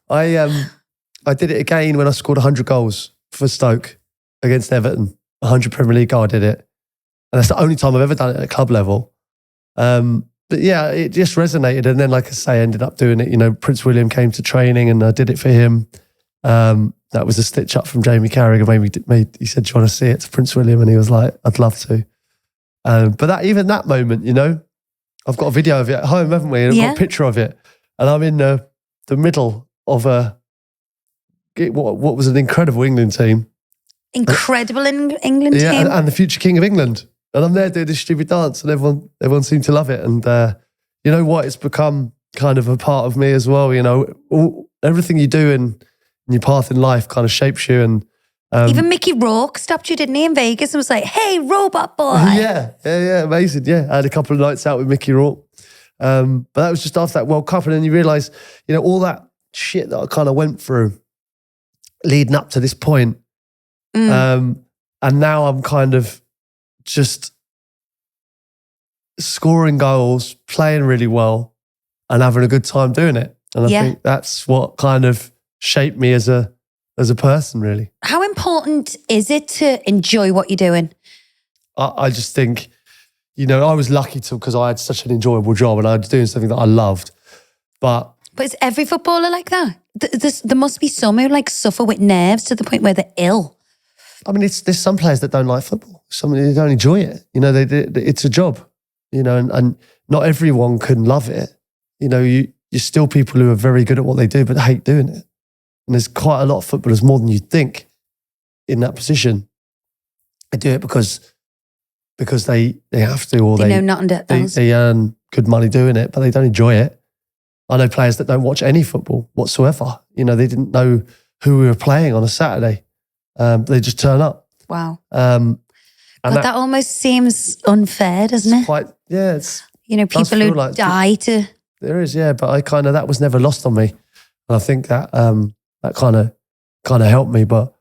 I did it again when I scored 100 goals for Stoke against Everton. 100 Premier League goal, I did it. And that's the only time I've ever done it at club level. But yeah, it just resonated. And then, like I say, I ended up doing it. Prince William came to training and I did it for him. That was a stitch up from Jamie Carragher. He said, do you want to see it to Prince William? And he was like, I'd love to. But even that moment, I've got a video of it at home, haven't we? And I've got a picture of it. And I'm in the middle of what was an incredible England team. Incredible England team. Yeah, and the future king of England. And I'm there doing this stupid dance and everyone seemed to love it. And you know what? It's become kind of a part of me as well. Everything you do in your path in life kind of shapes you. And even Mickey Rourke stopped you, didn't he, in Vegas and was like, hey, robot boy. Yeah, amazing. Yeah, I had a couple of nights out with Mickey Rourke. But that was just after that World Cup. And then you realise, all that shit that I kind of went through leading up to this point. And now I'm kind of just scoring goals, playing really well and having a good time doing it. And I think that's what kind of shaped me as a person, really. How important is it to enjoy what you're doing? I just think, I was lucky because I had such an enjoyable job and I was doing something that I loved. But is every footballer like that? There must be some who suffer with nerves to the point where they're ill. I mean, there's some players that don't like football. Some who don't enjoy it. It's a job. And not everyone can love it. You're still people who are very good at what they do, but hate doing it. And there's quite a lot of footballers, more than you'd think, in that position. They do it because they have to, or they know nothing else. They earn good money doing it, but they don't enjoy it. I know players that don't watch any football whatsoever. They didn't know who we were playing on a Saturday. They just turn up. Wow. And that almost seems unfair, doesn't it? Quite, yeah. It's people who die to... There is, yeah. But that was never lost on me. And I think that that kind of helped me. But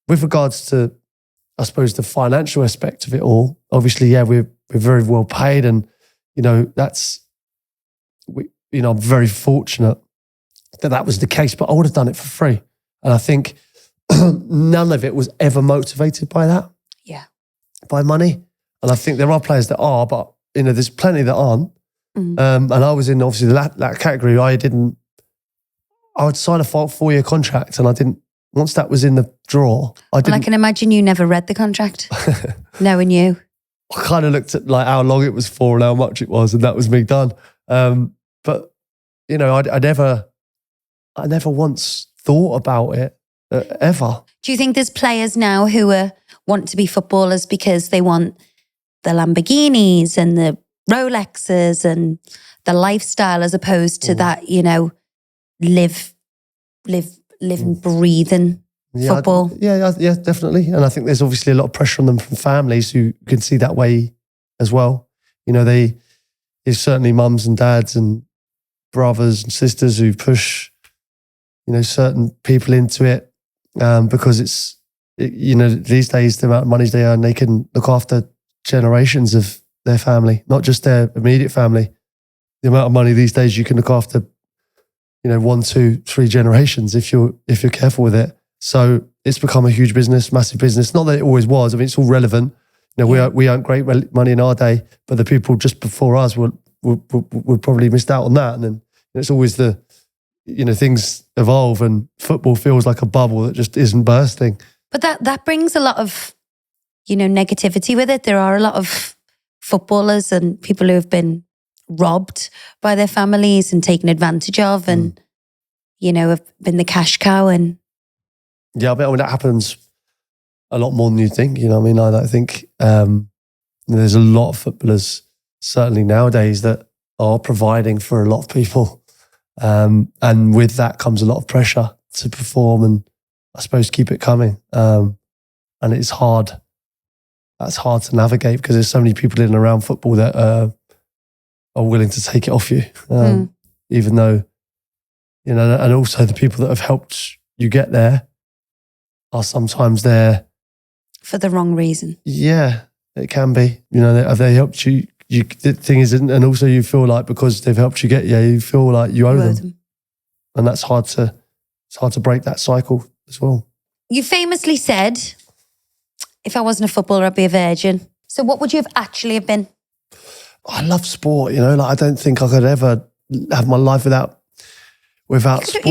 with regards to, I suppose, the financial aspect of it all, obviously, yeah, we're very well paid. And, I'm very fortunate that was the case. But I would have done it for free. And I think none of it was ever motivated by that. Yeah. By money. And I think there are players that are, but there's plenty that aren't. And I was in obviously that category. I would sign a 4-year contract and I didn't, once that was in the draw, I can imagine you never read the contract, knowing you. I kind of looked at how long it was for and how much it was and that was me done. But, I never once thought about it. Ever. Do you think there's players now who want to be footballers because they want the Lamborghinis and the Rolexes and the lifestyle as opposed to that, live living, breathing football. Yeah, definitely. And I think there's obviously a lot of pressure on them from families who can see that way as well. You know, there's certainly mums and dads and brothers and sisters who push, you know, certain people into it because you know, these days the amount of money they earn, they can look after generations of their family, not just their immediate family. The amount of money these days you can look after, you know, 1, 2, 3 generations if you're careful with it. So it's become a huge business, massive business. Not that it always was. I mean, it's all relevant. You know, we earned great money in our day, but the people just before us were probably missed out on that. And then it's always you know, things evolve and football feels like a bubble that just isn't bursting. But that brings a lot of, you know, negativity with it. There are a lot of footballers and people who have been robbed by their families and taken advantage of and, you know, have been the cash cow. And yeah, I mean, that happens a lot more than you think. You know what I mean? I think there's a lot of footballers, certainly nowadays, that are providing for a lot of people. And with that comes a lot of pressure to perform and I suppose keep it coming. And it's hard. That's hard to navigate because there's so many people in and around football that are willing to take it off you. Even though, you know, and also the people that have helped you get there are sometimes there for the wrong reason. Yeah, it can be. You know, have they helped you? The thing is, and also you feel like because they've helped you get you feel like you owe them. And that's hard to break that cycle as well. You famously said, if I wasn't a footballer, I'd be a virgin. So what would you have actually have been? I love sport, you know, like I don't think I could ever have my life without sport. Are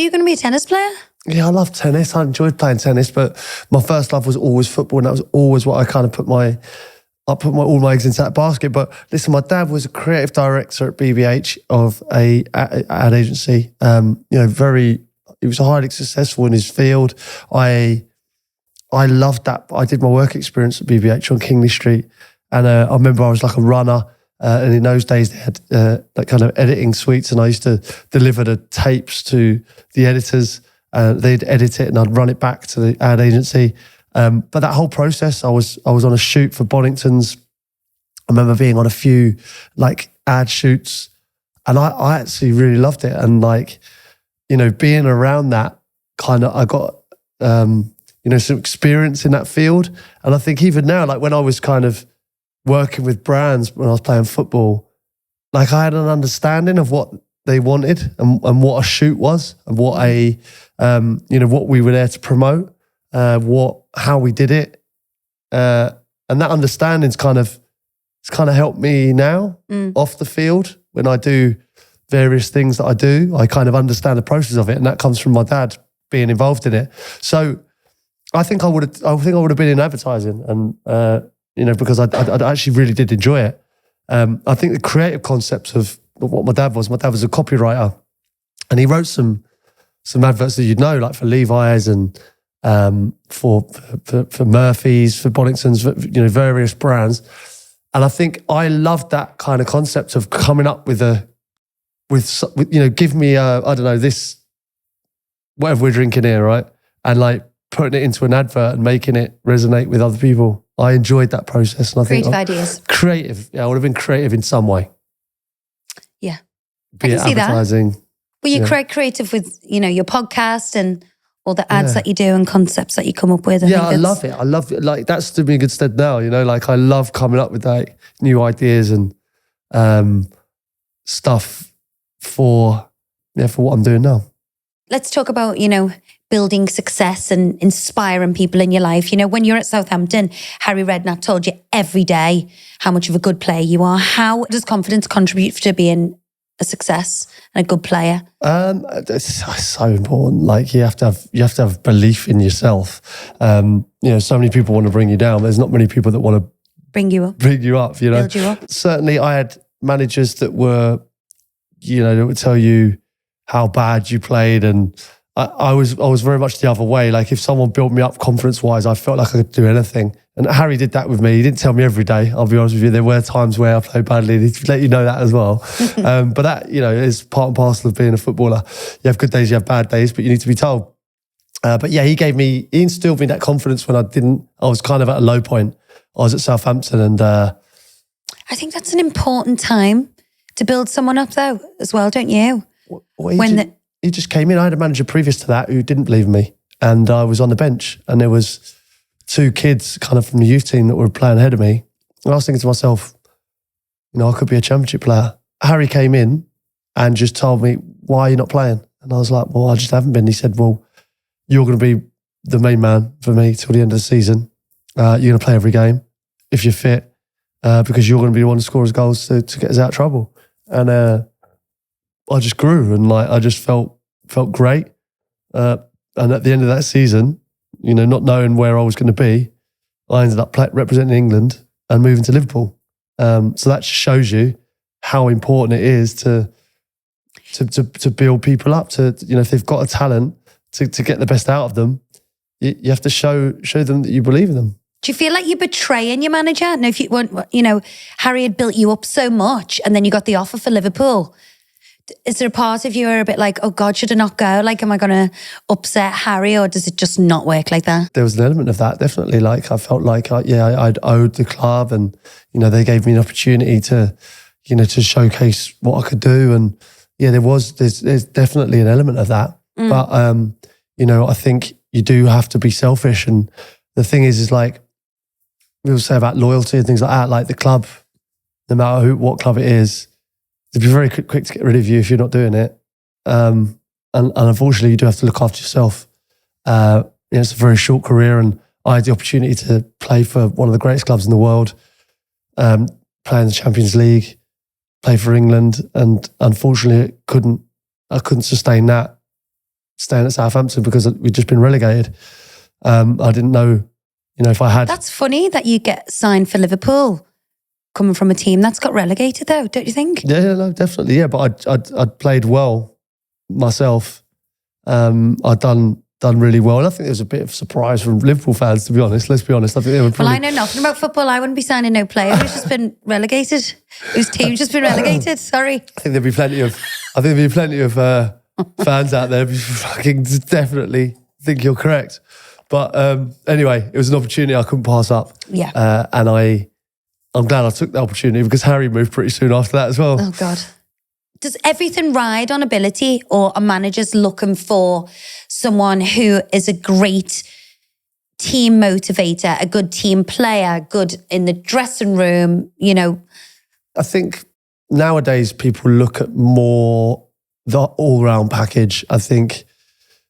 you going to be a tennis player? Yeah, I love tennis. I enjoyed playing tennis, but my first love was always football, and that was always what I kind of put all my eggs into that basket. But listen, my dad was a creative director at BBH of a ad agency. You know, he was highly successful in his field. I loved that. I did my work experience at BBH on Kingley Street, and I remember I was like a runner. And in those days, they had that kind of editing suites, and I used to deliver the tapes to the editors. They'd edit it, and I'd run it back to the ad agency. But that whole process, I was on a shoot for Bonington's. I remember being on a few like ad shoots, and I actually really loved it. And like, you know, being around that kind of, I got you know, some experience in that field. And I think even now, like when I was kind of working with brands when I was playing football, like I had an understanding of what they wanted and what a shoot was and what you know, what we were there to promote, how we did it. And that understanding's kind of helped me now off the field. When I do various things that I do, I kind of understand the process of it. And that comes from my dad being involved in it. So I think I would have been in advertising, and you know, because I actually really did enjoy it. I think the creative concepts of what my dad was a copywriter, and he wrote some adverts that you'd know, like for Levi's and for Murphy's, for Bonington's, for, you know, various brands. And I think I loved that kind of concept of coming up with you know, give me I don't know, this, whatever we're drinking here, right? And like putting it into an advert and making it resonate with other people. I enjoyed that process. And I think ideas. Creative. Yeah, I would have been creative in some way. Yeah. Be it advertising. Well, you're quite creative with, you know, your podcast and all the ads that you do and concepts that you come up with. I love it. I love it. Like that's stood me in good stead now, you know, like I love coming up with like new ideas and stuff for what I'm doing now. Let's talk about, you know, building success and inspiring people in your life. You know, when you're at Southampton, Harry Redknapp told you every day how much of a good player you are. How does confidence contribute to being a success and a good player? It's so important. Like you have to have belief in yourself. You know, so many people want to bring you down. There's not many people that want to bring you up. You know, build you up. Certainly, I had managers that were, you know, that would tell you how bad you played, and I was very much the other way. Like if someone built me up confidence-wise, I felt like I could do anything. And Harry did that with me. He didn't tell me every day, I'll be honest with you. There were times where I played badly, and he'd let you know that as well. But that, is part and parcel of being a footballer. You have good days, you have bad days, but you need to be told. But yeah, he instilled me that confidence when I was kind of at a low point. I was at Southampton and... I think that's an important time to build someone up though, as well, don't you? He just came in. I had a manager previous to that who didn't believe in me, and I was on the bench, and there was 2 kids kind of from the youth team that were playing ahead of me. And I was thinking to myself, I could be a championship player. Harry came in and just told me, why are you not playing? And I was like, well, I just haven't been. He said, well, you're going to be the main man for me till the end of the season. You're going to play every game if you're fit, because you're going to be the one to score us goals to get us out of trouble. And I just grew, and I just felt great. And at the end of that season, not knowing where I was going to be, I ended up representing England and moving to Liverpool. So that just shows you how important it is to build people up. If they've got a talent, to get the best out of them, you have to show them that you believe in them. Do you feel like you're betraying your manager? No, if you weren't, Harry had built you up so much, and then you got the offer for Liverpool. Is there a part of you are a bit like, oh God, should I not go? Like, am I going to upset Harry, or does it just not work like that? There was an element of that, definitely. Like, I felt like, I'd owed the club, and, they gave me an opportunity to, to showcase what I could do. And yeah, there's definitely an element of that. But, I think you do have to be selfish. And the thing is like, people say about loyalty and things like that, like the club, no matter what club it is, they'd be very quick to get rid of you if you're not doing it. And unfortunately, you do have to look after yourself. It's a very short career, and I had the opportunity to play for one of the greatest clubs in the world, play in the Champions League, play for England, and unfortunately, I couldn't sustain that, staying at Southampton, because we'd just been relegated. I didn't know, if I had... That's funny that you get signed for Liverpool, coming from a team that's got relegated though, don't you think? Yeah, no, definitely. Yeah, but I'd played well myself. I'd done really well. And I think there was a bit of surprise from Liverpool fans, to be honest. Let's be honest. I think they were probably... Well, I know nothing about football. I wouldn't be signing no player who's just been relegated, whose team's just been relegated. Sorry. I think there'd be plenty of fans out there who fucking definitely think you're correct. But anyway, it was an opportunity I couldn't pass up. Yeah. And I'm glad I took the opportunity, because Harry moved pretty soon after that as well. Oh, God. Does everything ride on ability, or are managers looking for someone who is a great team motivator, a good team player, good in the dressing room, I think nowadays people look at more the all-round package. I think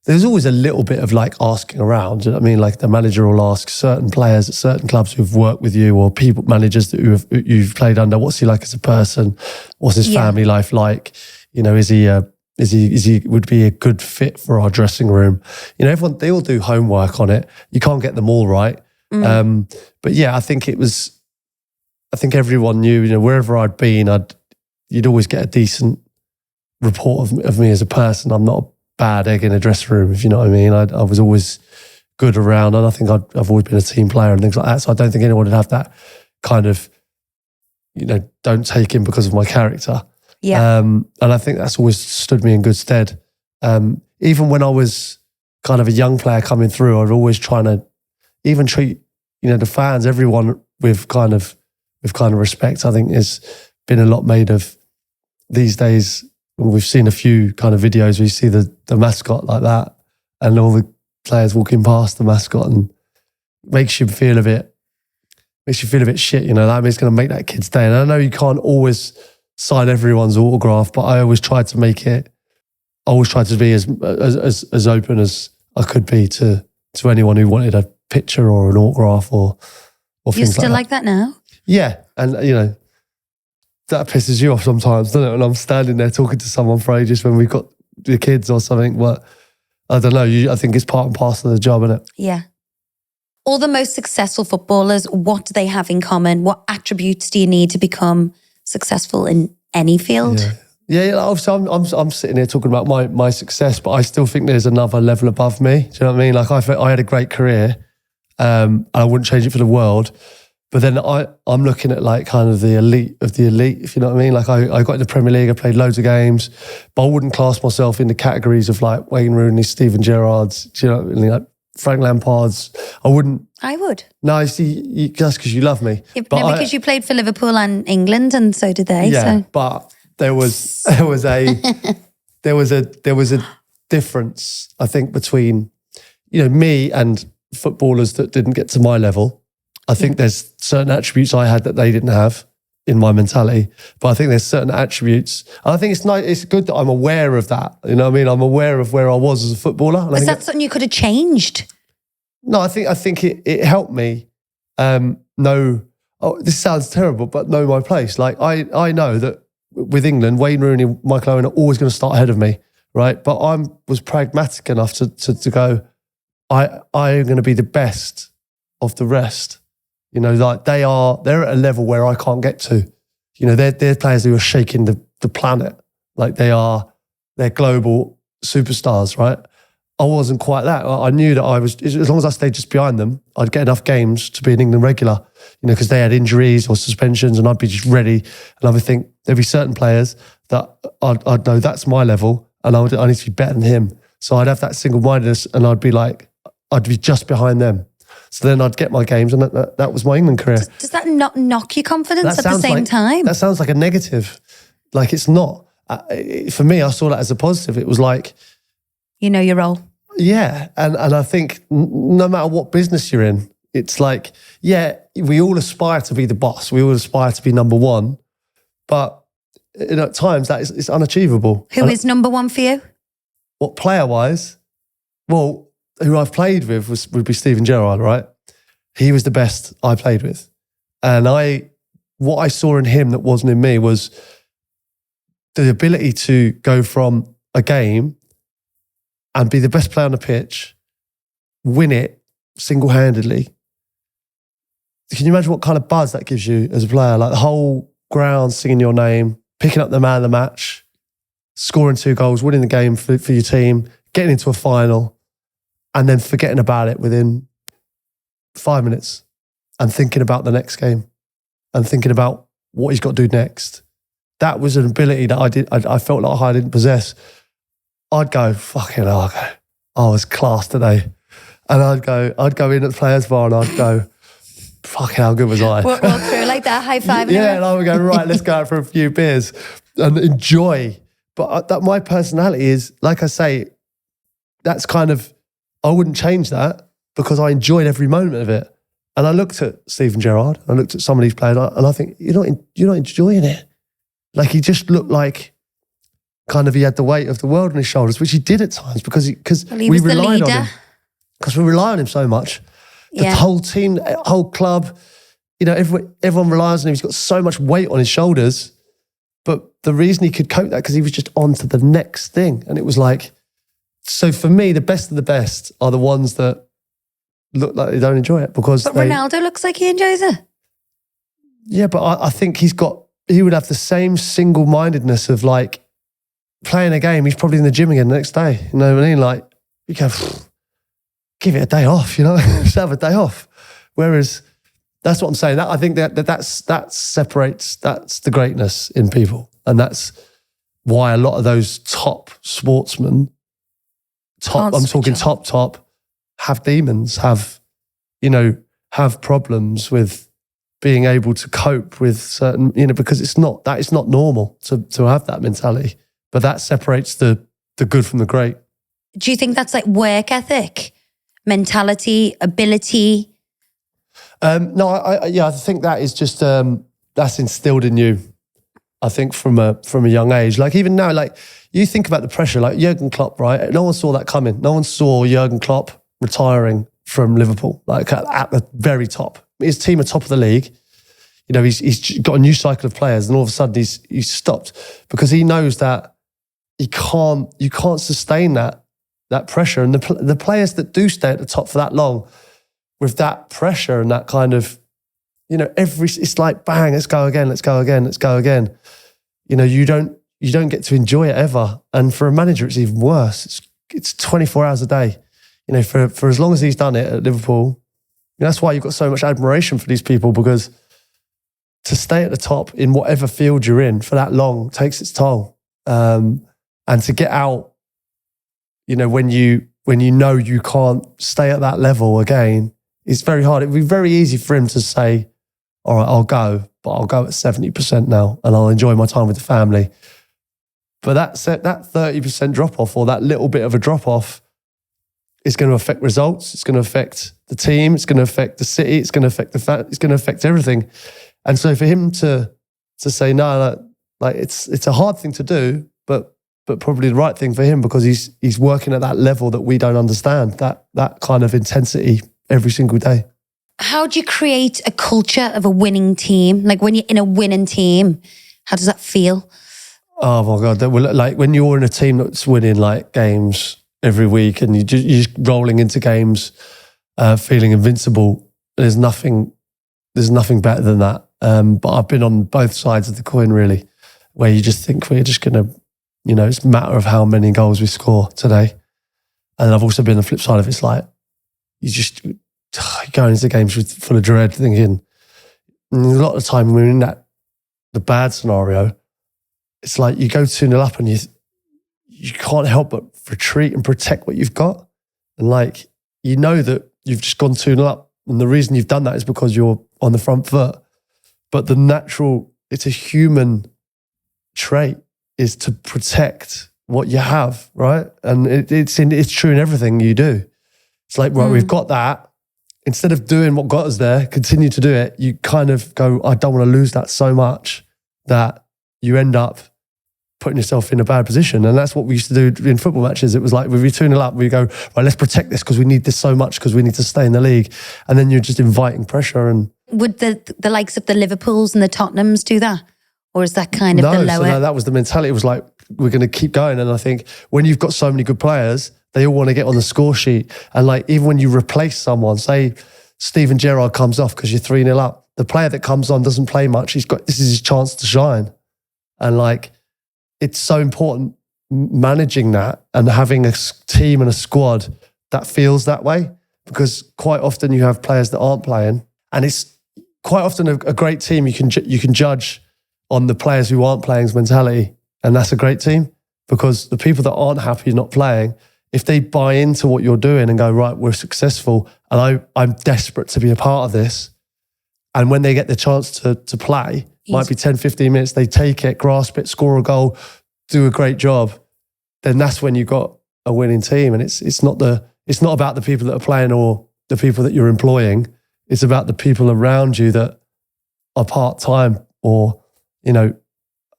there's always a little bit of like asking around. You know what I mean? Like the manager will ask certain players at certain clubs who've worked with you, or managers that you've played under, what's he like as a person? What's his family life like? Is he would be a good fit for our dressing room? They all do homework on it. You can't get them all right. But yeah, I think everyone knew, wherever I'd been, you'd always get a decent report of me as a person. I'm not a bad egg in a dressing room, if you know what I mean. I was always good around, and I think I've always been a team player and things like that. So I don't think anyone would have that kind of, don't take him because of my character. Yeah. And I think that's always stood me in good stead. Even when I was kind of a young player coming through, I'd always trying to even treat, the fans, everyone with kind of respect. I think there's been a lot made of these days. We've seen a few kind of videos where you see the mascot like that, and all the players walking past the mascot, and makes you feel a bit shit, that means it's going to make that kid's day. And I know you can't always sign everyone's autograph, but I always tried to be as open as I could be to anyone who wanted a picture or an autograph or You're things still like that now? Yeah, and that pisses you off sometimes, doesn't it? When I'm standing there talking to someone for ages when we've got the kids or something. But I don't know. I think it's part and parcel of the job, isn't it? Yeah. All the most successful footballers, what do they have in common? What attributes do you need to become successful in any field? Yeah, obviously I'm sitting here talking about my success, but I still think there's another level above me. Do you know what I mean? Like I had a great career, and I wouldn't change it for the world. But then I'm looking at like kind of the elite of the elite, if you know what I mean. Like I got in the Premier League, I played loads of games, but I wouldn't class myself in the categories of like Wayne Rooney, Steven Gerrard's, do you know what I mean? Like Frank Lampard's. I wouldn't. I would. No, see, that's because you love me. Yeah, no, because you played for Liverpool and England, and so did they. Yeah, so. but there was a difference, I think, between me and footballers that didn't get to my level. I think there's certain attributes I had that they didn't have in my mentality, but I think there's certain attributes. And I think it's nice. It's good that I'm aware of that. You know what I mean? I'm aware of where I was as a footballer. And Is that something you could have changed? No, I think it helped me know. Oh, this sounds terrible, but know my place. Like I know that with England, Wayne Rooney and Michael Owen are always going to start ahead of me, right? But I was pragmatic enough to go, I am going to be the best of the rest. Like they're at a level where I can't get to. They're players who are shaking the planet. Like they're global superstars, right? I wasn't quite that. I knew that I was, as long as I stayed just behind them, I'd get enough games to be an England regular, because they had injuries or suspensions and I'd be just ready. And I would think there'd be certain players that I'd know that's my level and I need to be better than him. So I'd have that single-mindedness and I'd be just behind them. So then I'd get my games and that was my England career. Does that not knock your confidence at the same time? That sounds like a negative. Like it's not. For me, I saw that as a positive. It was like... You know your role. Yeah. And I think no matter what business you're in, it's like, yeah, we all aspire to be the boss. We all aspire to be number one. But at times that it's unachievable. Who is number one for you? What, player-wise? Well... who I've played with would be Steven Gerrard, right? He was the best I played with. And what I saw in him that wasn't in me was the ability to go from a game and be the best player on the pitch, win it single-handedly. Can you imagine what kind of buzz that gives you as a player? Like the whole ground singing your name, picking up the man of the match, scoring 2 goals, winning the game for your team, getting into a final, and then forgetting about it within 5 minutes and thinking about the next game and thinking about what he's got to do next. That was an ability that I felt like I didn't possess. I'd go, fucking hell, I was class today. And I'd go in at the players' bar and I'd go, fucking how good was I? Walk through like that, high five. Yeah, and I would go, right, let's go out for a few beers and enjoy. But that my personality is, like I say, that's kind of, I wouldn't change that because I enjoyed every moment of it. And I looked at Steven Gerrard, I looked at some of these players, and I think, you're not enjoying it. Like he just looked like kind of he had the weight of the world on his shoulders, which he did at times because we relied on him. Because we rely on him so much. The whole team, the whole club, everyone relies on him. He's got so much weight on his shoulders. But the reason he could cope that because he was just on to the next thing. And it was like, so for me, the best of the best are the ones that look like they don't enjoy it because Ronaldo looks like he enjoys it. Yeah, but I think he would have the same single-mindedness of like playing a game. He's probably in the gym again the next day. You know what I mean? Like you go, give it a day off, just have a day off. Whereas that's what I'm saying. I think that separates, that's the greatness in people. And that's why a lot of those top sportsmen, I'm talking top, have demons, have problems with being able to cope with certain, because that is not normal to have that mentality. But that separates the good from the great. Do you think that's like work ethic, mentality, ability? No, I think that is just that's instilled in you. I think from a young age. Like even now, like you think about the pressure, like Jurgen Klopp, right? No one saw that coming. No one saw Jurgen Klopp retiring from Liverpool, like at the very top. His team are top of the league. He's got a new cycle of players, and all of a sudden he's stopped because he knows that you can't sustain that pressure. And the players that do stay at the top for that long with that pressure and that kind of, it's like bang, let's go again. You you don't get to enjoy it ever. And for a manager, it's even worse. It's 24 hours a day. You know, for as long as he's done it at Liverpool, that's why you've got so much admiration for these people, because to stay at the top in whatever field you're in for that long takes its toll. And to get out, you know, when you know you can't stay at that level again, it's very hard. It'd be very easy for him to say, all right, I'll go, but I'll go at 70% now and I'll enjoy my time with the family. But that 30% drop-off, or that little bit of a drop-off, is going to affect results. It's going to affect the team. It's going to affect the city. It's going to affect it's going to affect everything. And so for him to say no, like it's a hard thing to do, but probably the right thing for him, because he's working at that level that we don't understand, that kind of intensity every single day. How do you create a culture of a winning team? Like when you're in a winning team, how does that feel? Oh my God. Like when you're in a team that's winning like games every week and you're just rolling into games feeling invincible, there's nothing better than that. But I've been on both sides of the coin, really, where you just think we're just going to, you know, it's a matter of how many goals we score today. And I've also been on the flip side of it. It's like, you're going into games full of dread, thinking, and a lot of the time when we're in the bad scenario, it's like you go 2-0 up and you can't help but retreat and protect what you've got. And like, you know that you've just gone 2-0 up. And the reason you've done that is because you're on the front foot. But it's a human trait, is to protect what you have, right? And it's true in everything you do. It's like, right, we've got that. Instead of doing what got us there, continue to do it, you kind of go, I don't want to lose that so much that you end up putting yourself in a bad position. And that's what we used to do in football matches. It was like, if we 2-0 up, we go, right, let's protect this because we need this so much because we need to stay in the league. And then you're just inviting pressure. And would the likes of the Liverpools and the Tottenhams do that? Or is that kind of the lower? No, that was the mentality. It was like, we're going to keep going. And I think when you've got so many good players, they all want to get on the score sheet. And like, even when you replace someone, say Steven Gerrard comes off because you're 3-0 up, the player that comes on doesn't play much. This is his chance to shine. And like, it's so important managing that and having a team and a squad that feels that way, because quite often you have players that aren't playing, and it's quite often a great team you can judge on the players who aren't playing's mentality, and that's a great team, because the people that aren't happy not playing, if they buy into what you're doing and go, right, we're successful and I'm desperate to be a part of this, and when they get the chance to play, might be 10, 15 minutes, they take it, grasp it, score a goal, do a great job, then that's when you've got a winning team. And it's not about the people that are playing or the people that you're employing. It's about the people around you that are part-time or, you know,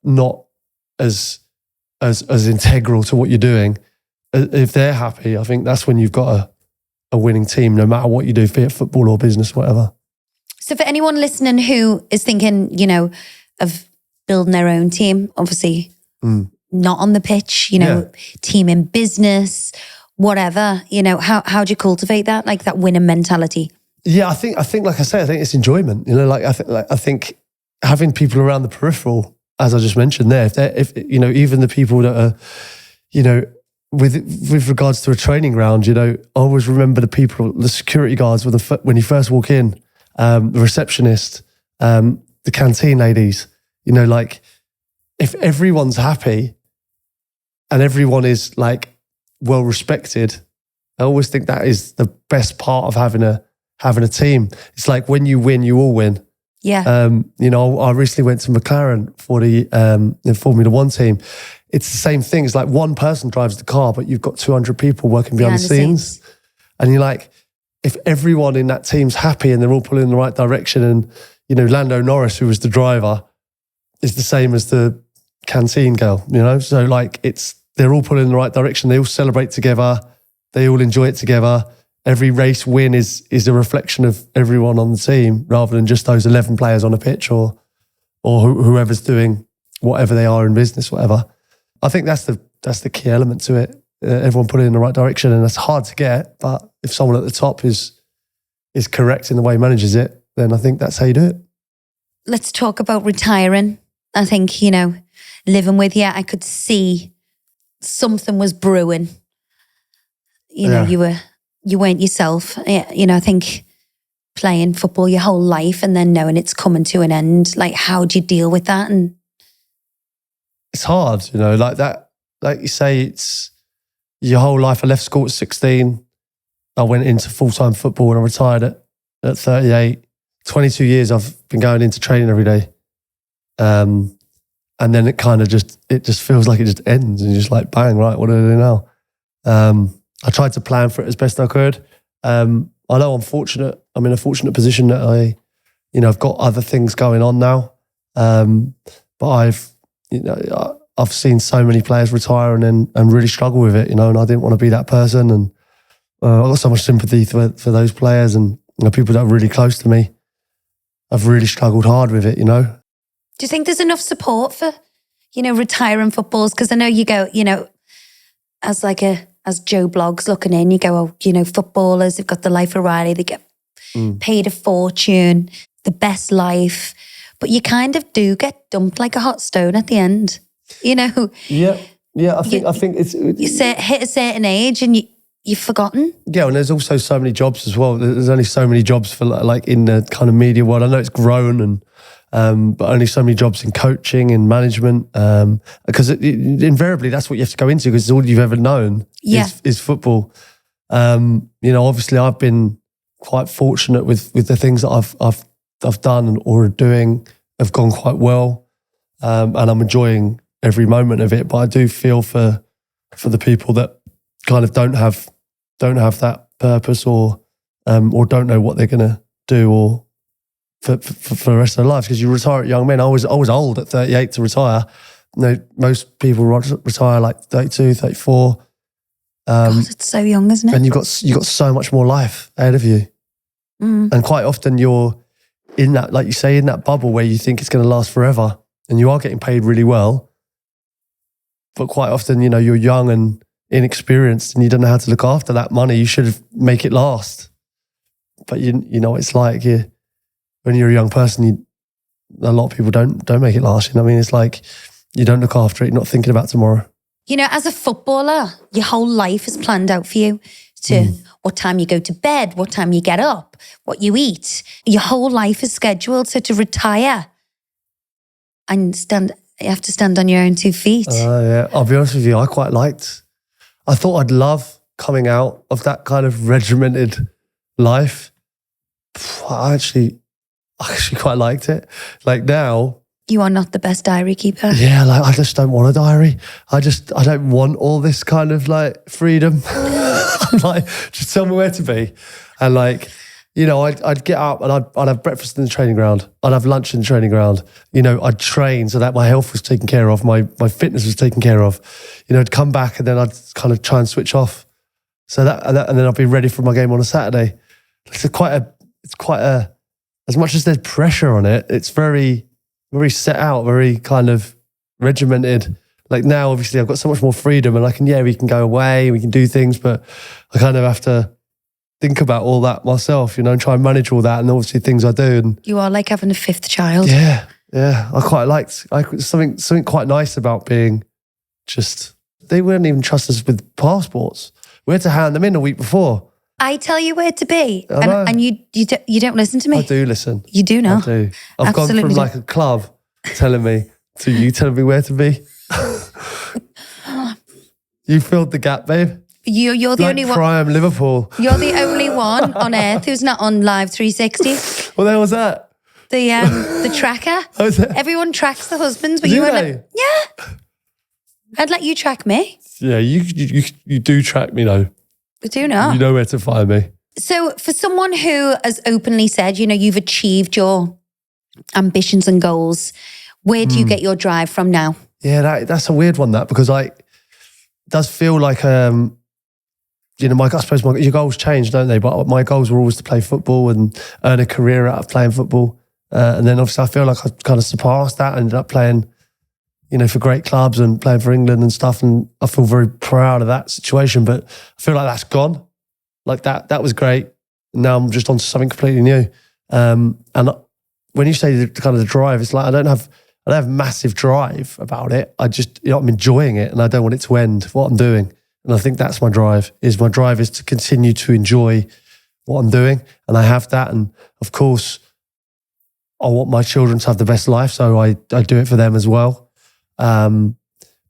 not as integral to what you're doing. If they're happy, I think that's when you've got a winning team, no matter what you do, be it football or business, whatever. So for anyone listening who is thinking, you know, of building their own team, obviously not on the pitch, you know, team in business, whatever, you know, how do you cultivate that, like that winning mentality? Yeah, I think, like I say, I think it's enjoyment. You know, like I think having people around the peripheral, as I just mentioned there, if you know, even the people that are, you know, with regards to a training ground, you know, I always remember the people, the security guards when you first walk in, the receptionist, the canteen ladies, you know, like if everyone's happy and everyone is like well respected, I always think that is the best part of having a team. It's like when you win, you all win. Yeah. You know, I recently went to McLaren for the Formula One team. It's the same thing. It's like one person drives the car, but you've got 200 people working behind the scenes. And you're like, if everyone in that team's happy and they're all pulling in the right direction, and, you know, Lando Norris, who was the driver, is the same as the canteen girl, you know? So like they're all pulling in the right direction. They all celebrate together. They all enjoy it together. Every race win is a reflection of everyone on the team rather than just those 11 players on a pitch or whoever's doing whatever they are in business, whatever. I think that's the key element to it. Everyone put it in the right direction, and that's hard to get. But if someone at the top is correct in the way he manages it, then I think that's how you do it. Let's talk about retiring. I think, you know, living with you, I could see something was brewing. You know, you weren't yourself. You know, I think playing football your whole life and then knowing it's coming to an end, like how do you deal with that? And it's hard, you know, like that. Like you say, it's your whole life. I left school at 16. I went into full-time football and I retired at 38. 22 years I've been going into training every day. And then it kind of just feels like it just ends and you're just like, bang, right, what do I do now? I tried to plan for it as best I could. I know I'm fortunate. I'm in a fortunate position that I've got other things going on now. But I've seen so many players retire and really struggle with it, you know, and I didn't want to be that person. And I've got so much sympathy for those players and people that are really close to me. I've really struggled hard with it, you know. do you think there's enough support for, retiring footballers? Because I know you go, as Joe Bloggs looking in, you go, footballers, they've got the life of Riley, they get paid a fortune, the best life, but you kind of do get dumped like a hot stone at the end, Yeah, I think it's you hit a certain age and you've forgotten. Yeah, and there's also so many jobs as well. There's only so many jobs for like in the kind of media world. I know it's grown but only so many jobs in coaching and management, because invariably that's what you have to go into because it's all you've ever known is football. Obviously I've been quite fortunate with the things that I've done or are doing have gone quite well, and I'm enjoying every moment of it. But I do feel for the people that kind of don't have that purpose or don't know what they're going to do or for the rest of their lives, because you retire at young men. I was old at 38 to retire. Most people retire like 32, 34. God, it's so young, isn't it? And you've got so much more life ahead of you. And quite often you're in that, like you say, in that bubble where you think it's going to last forever and you are getting paid really well. But quite often, you're young and inexperienced and you don't know how to look after that money. You should make it last. But you know, it's like when you're a young person, a lot of people don't make it last. You know what I mean? It's like you don't look after it, you're not thinking about tomorrow. As a footballer, your whole life is planned out for you to what time you go to bed, what time you get up, what you eat. Your whole life is scheduled. So to retire and you have to stand on your own 2 feet. Yeah, I'll be honest with you, I thought I'd love coming out of that kind of regimented life. I actually quite liked it. Like now, you are not the best diary keeper. Yeah, like I just don't want a diary. I don't want all this kind of like freedom. I'm like, just tell me where to be. And like, I'd get up and I'd have breakfast in the training ground. I'd have lunch in the training ground. I'd train so that my health was taken care of. My fitness was taken care of. I'd come back and then I'd kind of try and switch off. So and then I'd be ready for my game on a Saturday. It's quite a, as much as there's pressure on it, it's very, very set out, very kind of regimented. Like now, obviously, I've got so much more freedom and we can go away, we can do things, but I kind of have to think about all that myself, and try and manage all that and obviously things I do. And you are like having a fifth child. Yeah. I quite liked something quite nice about being they wouldn't even trust us with passports. We had to hand them in a week before. I tell you where to be, and you don't listen to me. I do listen. You do know. I do. I've gone from like a club telling me to you telling me where to be. You filled the gap, babe. You're the like only one. Prime Liverpool. You're the only one on earth who's not on Live 360. What the hell was that? The tracker. What was that? Everyone tracks the husbands, but Do you won't. they? Yeah. I'd let you track me. Yeah, you do track me though. I do know. You know where to find me. So for someone who has openly said, you've achieved your ambitions and goals, where do you get your drive from now? Yeah, that's a weird one, because it does feel like, I suppose your goals change, don't they? But my goals were always to play football and earn a career out of playing football. And then obviously I feel like I kind of surpassed that, ended up playing, for great clubs and playing for England and stuff. And I feel very proud of that situation, but I feel like that's gone. Like that was great. Now I'm just on to something completely new. And when you say the kind of the drive, it's like I don't have I don't have massive drive about it. I just, I'm enjoying it and I don't want it to end, what I'm doing. And I think that's my drive is to continue to enjoy what I'm doing. And I have that. And of course, I want my children to have the best life. So I do it for them as well. But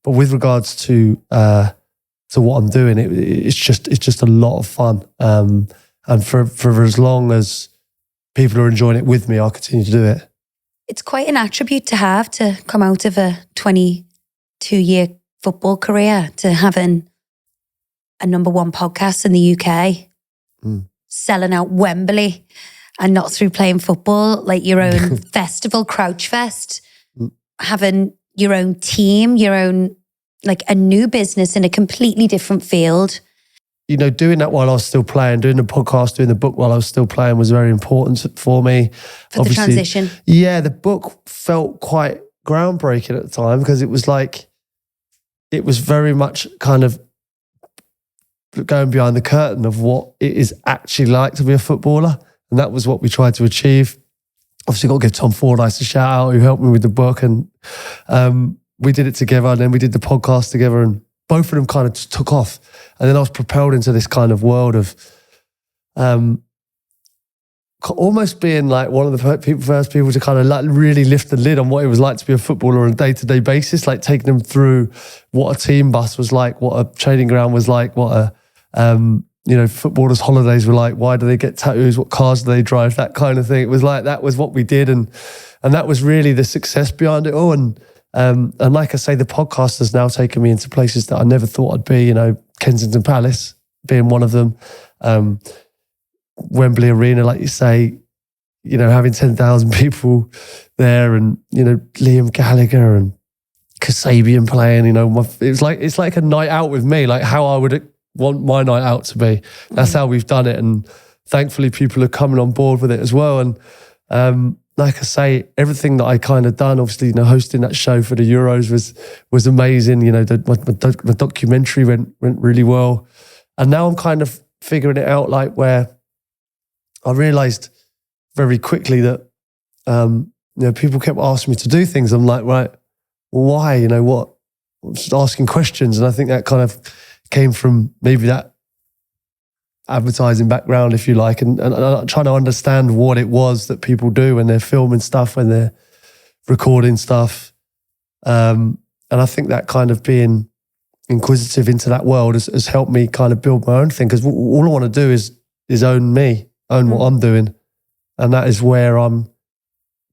with regards to what I'm doing, it's just a lot of fun. And for as long as people are enjoying it with me, I'll continue to do it. It's quite an attribute to have, to come out of a 22-year football career to having a number one podcast in the UK, selling out Wembley, and not through playing football, like your own festival, Crouch Fest, having your own team, your own, like a new business in a completely different field. Doing that while I was still playing, doing the podcast, doing the book while I was still playing was very important for me. For the transition. Yeah, the book felt quite groundbreaking at the time because it was very much kind of going behind the curtain of what it is actually like to be a footballer. And that was what we tried to achieve. Obviously got to give Tom Fordyce a shout out who helped me with the book, and we did it together, and then we did the podcast together, and both of them kind of just took off. And then I was propelled into this kind of world of almost being like one of the first people to kind of like really lift the lid on what it was like to be a footballer on a day-to-day basis, like taking them through what a team bus was like, what a training ground was like, what a footballers' holidays were like, why do they get tattoos, what cars do they drive, that kind of thing. It was like, that was what we did, and that was really the success behind it all. And like I say, the podcast has now taken me into places that I never thought I'd be, Kensington Palace being one of them, Wembley Arena, like you say, having 10,000 people there, and, Liam Gallagher and Kasabian playing, it's like a night out with me, like how I would want my night out to be. That's how we've done it. And thankfully people are coming on board with it as well. And like I say, everything that I kind of done, obviously, hosting that show for the Euros was amazing. My documentary went really well. And now I'm kind of figuring it out, like where I realized very quickly that, people kept asking me to do things. I'm like, right, why? What? I'm just asking questions. And I think that kind of came from maybe that advertising background, if you like, and trying to understand what it was that people do when they're filming stuff, when they're recording stuff. And I think that kind of being inquisitive into that world has helped me kind of build my own thing, because all I want to do is own me, own what I'm doing. And that is where I'm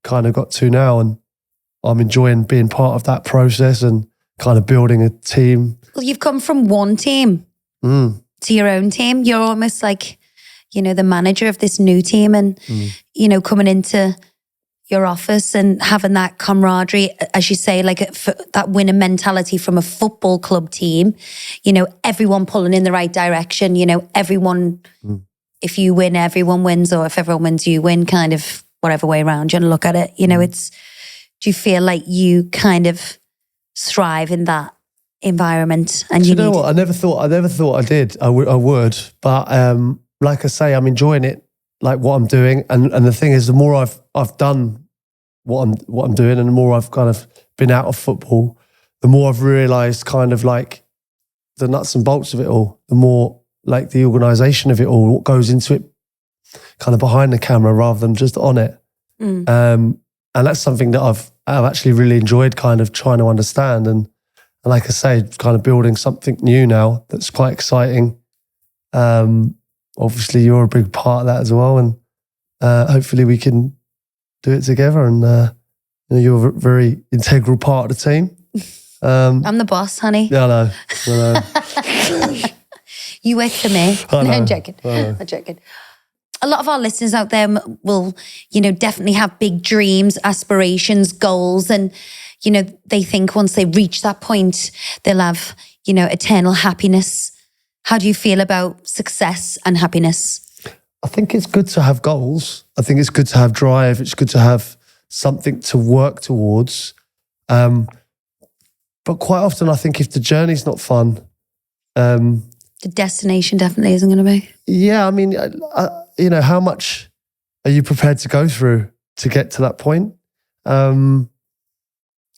kind of got to now. And I'm enjoying being part of that process and kind of building a team. Well, you've come from one team to your own team. You're almost like, the manager of this new team, and, coming into your office and having that camaraderie, as you say, like that winning mentality from a football club team, everyone pulling in the right direction, everyone, if you win, everyone wins, or if everyone wins, you win, kind of whatever way around you want to look at it. Do you feel like you kind of thrive in that environment? And you know what? I never thought I did. I would, but like I say, I'm enjoying it, like what I'm doing. And the thing is, the more I've done what I'm doing, and the more I've kind of been out of football, the more I've realised kind of like the nuts and bolts of it all. The more like the organisation of it all, what goes into it, kind of behind the camera rather than just on it. And that's something that I've actually really enjoyed, kind of trying to understand. And like I say, kind of building something new now that's quite exciting. Obviously, you're a big part of that as well. And hopefully we can do it together. And you're a very integral part of the team. I'm the boss, honey. Yeah, I know. You work for me. No, I'm joking. I'm joking. A lot of our listeners out there will, definitely have big dreams, aspirations, goals. And, they think once they reach that point, they'll have, eternal happiness. How do you feel about success and happiness? I think it's good to have goals. I think it's good to have drive. It's good to have something to work towards. But quite often, I think if the journey's not fun, the destination definitely isn't going to be. Yeah, I mean, how much are you prepared to go through to get to that point?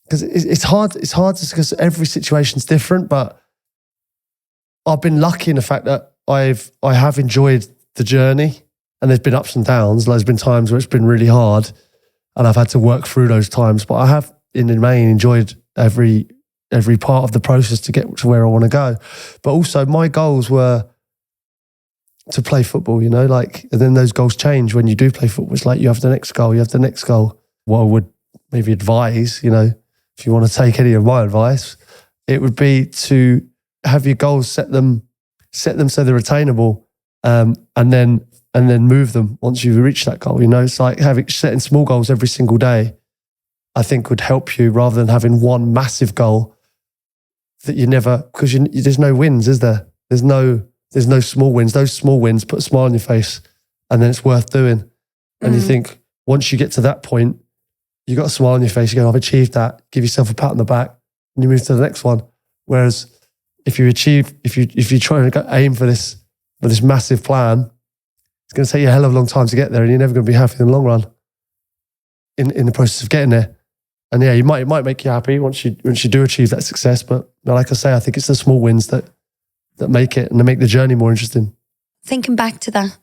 because it's hard because every situation's different, but I've been lucky in the fact that I have enjoyed the journey, and there's been ups and downs. There's been times where it's been really hard and I've had to work through those times, but I have in the main enjoyed every part of the process to get to where I want to go. But also my goals were to play football, you know, like, and then those goals change when you do play football. It's like you have the next goal, What I would maybe advise, you know, if you want to take any of my advice, it would be to have your goals, set them so they're attainable, and then move them once you've reached that goal. You know, it's like setting small goals every single day, I think would help you, rather than having one massive goal that you never, because there's no wins, is there? There's no small wins. Those small wins put a smile on your face, and then it's worth doing. And you think, once you get to that point, you got a smile on your face, you go, I've achieved that. Give yourself a pat on the back, and you move to the next one. Whereas if you try to aim for this massive plan, it's going to take you a hell of a long time to get there, and you're never going to be happy in the long run in the process of getting there. And yeah, it might make you happy once you do achieve that success. But like I say, I think it's the small wins that make it, and they make the journey more interesting. Thinking back to that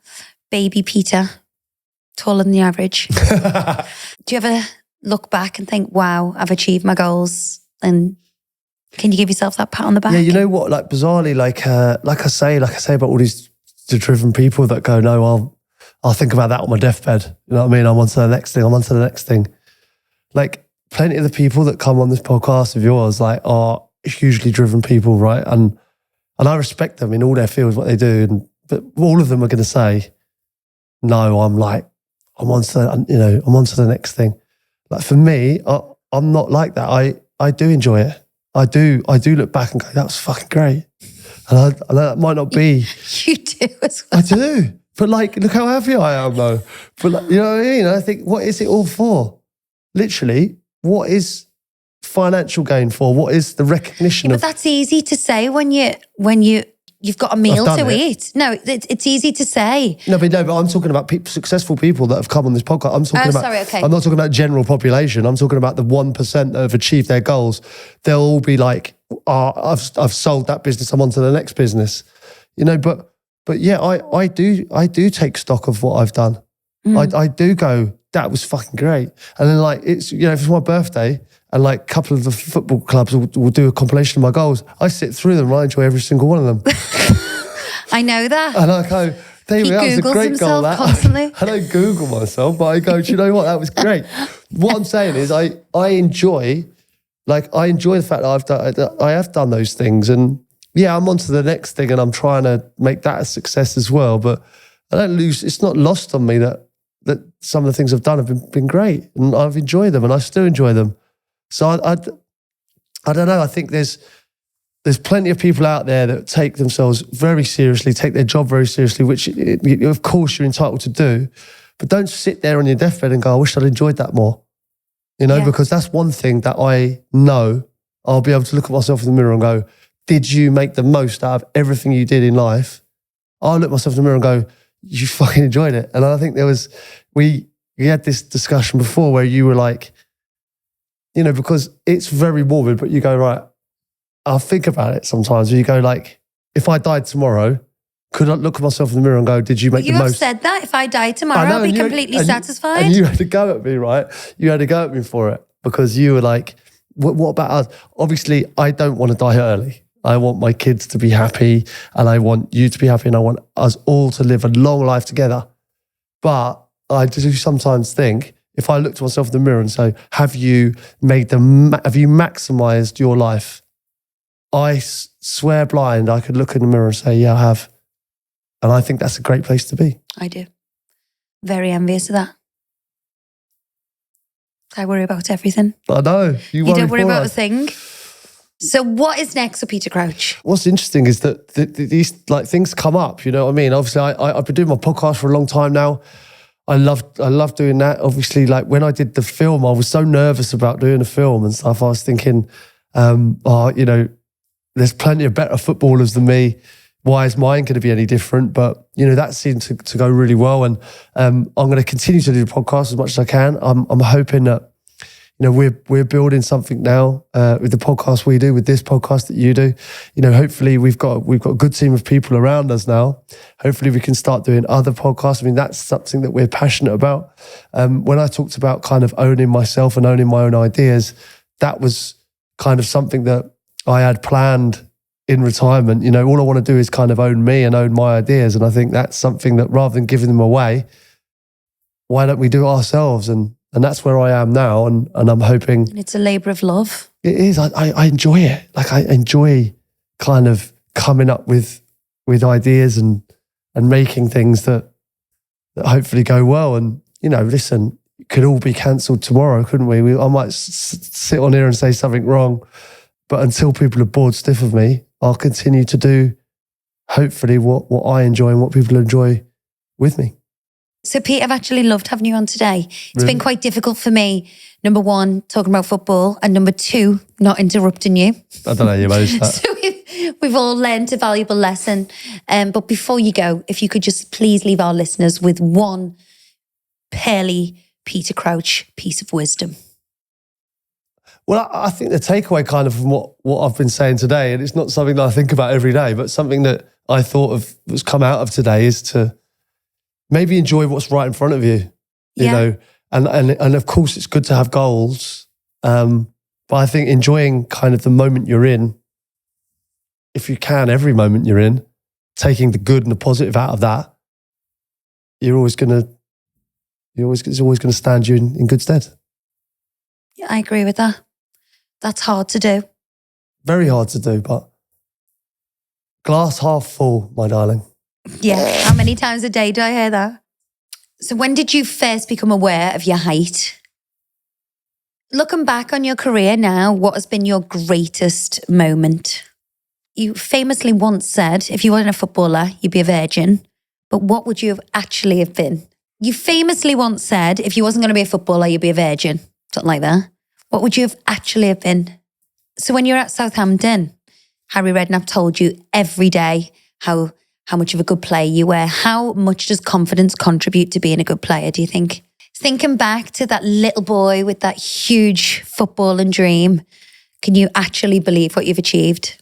baby Peter, taller than the average. Do you ever look back and think, wow, I've achieved my goals? And can you give yourself that pat on the back? Yeah, you know what? Like bizarrely, like I say about all these driven people that go, no, I'll think about that on my deathbed. You know what I mean? I'm on to the next thing. Like plenty of the people that come on this podcast of yours, like, are hugely driven people, right? And I respect them in all their fields, what they do. But all of them are going to say, no, I'm on to the next thing. Like for me, I'm not like that. I do enjoy it. I do look back and go, that was fucking great. And I know that might not be. You do as well. I do. But like, look how happy I am though. But like, you know what I mean? I think, what is it all for? Literally, what is financial gain for? What is the recognition But that's easy to say when you've got a meal to eat. No, it's easy to say. No, but I'm talking about successful people that have come on this podcast. Okay. I'm not talking about general population. I'm talking about the 1% that have achieved their goals. They'll all be like, I've sold that business, I'm on to the next business. You know, but yeah, I do take stock of what I've done. I do go, that was fucking great. And then like, it's, you know, if it's my birthday and like a couple of the football clubs will do a compilation of my goals, I sit through them and I enjoy every single one of them. I know that. And I go, there we go, that was a great goal. That. Constantly. I don't Google myself, but I go, do you know what? That was great. What I'm saying is I enjoy the fact that I have done those things. And yeah, I'm on to the next thing and I'm trying to make that a success as well. But I don't lose, it's not lost on me that some of the things I've done have been great and I've enjoyed them and I still enjoy them. So I don't know. I think there's plenty of people out there that take themselves very seriously, take their job very seriously, which of course you're entitled to do, but don't sit there on your deathbed and go, I wish I'd enjoyed that more. You know, because that's one thing that I know I'll be able to look at myself in the mirror and go, did you make the most out of everything you did in life? I'll look myself in the mirror and go, you fucking enjoyed it. And I think we had this discussion before where you were like, you know, because it's very morbid, but you go, right, I'll think about it sometimes. Where you go like, if I died tomorrow, could I look at myself in the mirror and go, did you make the most? You have said that. If I died tomorrow, I'll be completely satisfied. And you had to go at me, right? You had to go at me for it because you were like, what about us? Obviously, I don't want to die early. I want my kids to be happy and I want you to be happy and I want us all to live a long life together. But I do sometimes think, if I look to myself in the mirror and say, have you maximized your life? I swear blind, I could look in the mirror and say, yeah, I have. And I think that's a great place to be. I do. Very envious of that. I worry about everything. I know. You don't worry about a thing. So what is next for Peter Crouch? What's interesting is that these like things come up, you know what I mean? Obviously, I've been doing my podcast for a long time now. I love doing that. Obviously, like when I did the film, I was so nervous about doing a film and stuff. I was thinking, you know, there's plenty of better footballers than me. Why is mine going to be any different? But, you know, that seemed to go really well. And I'm going to continue to do the podcast as much as I can. I'm hoping that we're building something now with the podcast we do, with this podcast that you do. Hopefully we've got a good team of people around us now. Hopefully we can start doing other podcasts. I mean, that's something that we're passionate about. When I talked about kind of owning myself and owning my own ideas, that was kind of something that I had planned in retirement. All I want to do is kind of own me and own my ideas. And I think that's something that, rather than giving them away, why don't we do it ourselves? And that's where I am now. And I'm hoping... It's a labour of love. It is. I enjoy it. Like, I enjoy kind of coming up with ideas and making things that hopefully go well. And, listen, it could all be cancelled tomorrow, couldn't we? I might sit on here and say something wrong, but until people are bored stiff of me, I'll continue to do, hopefully, what I enjoy and what people enjoy with me. So, Pete, I've actually loved having you on today. It's been quite difficult for me, number one, talking about football, and number two, not interrupting you. I don't know how you managed that. So we've all learned a valuable lesson. But before you go, if you could just please leave our listeners with one pearly Peter Crouch piece of wisdom. Well, I think the takeaway kind of from what I've been saying today, and it's not something that I think about every day, but something that I thought of that's come out of today, is to maybe enjoy what's right in front of you, you know, and of course it's good to have goals. But I think enjoying kind of the moment you're in, if you can, every moment you're in, taking the good and the positive out of that, it's always going to stand you in good stead. Yeah, I agree with that. That's hard to do. Very hard to do, but glass half full, my darling. Yeah. How many times a day do I hear that? So when did you first become aware of your height? Looking back on your career now, what has been your greatest moment? You famously once said, if you weren't a footballer, you'd be a virgin. But what would you have actually have been? You famously once said, if you wasn't going to be a footballer, you'd be a virgin. Something like that. What would you have actually have been? So when you're at Southampton, Harry Redknapp told you every day how much of a good player you were. How much does confidence contribute to being a good player, do you think? Thinking back to that little boy with that huge footballing dream, can you actually believe what you've achieved?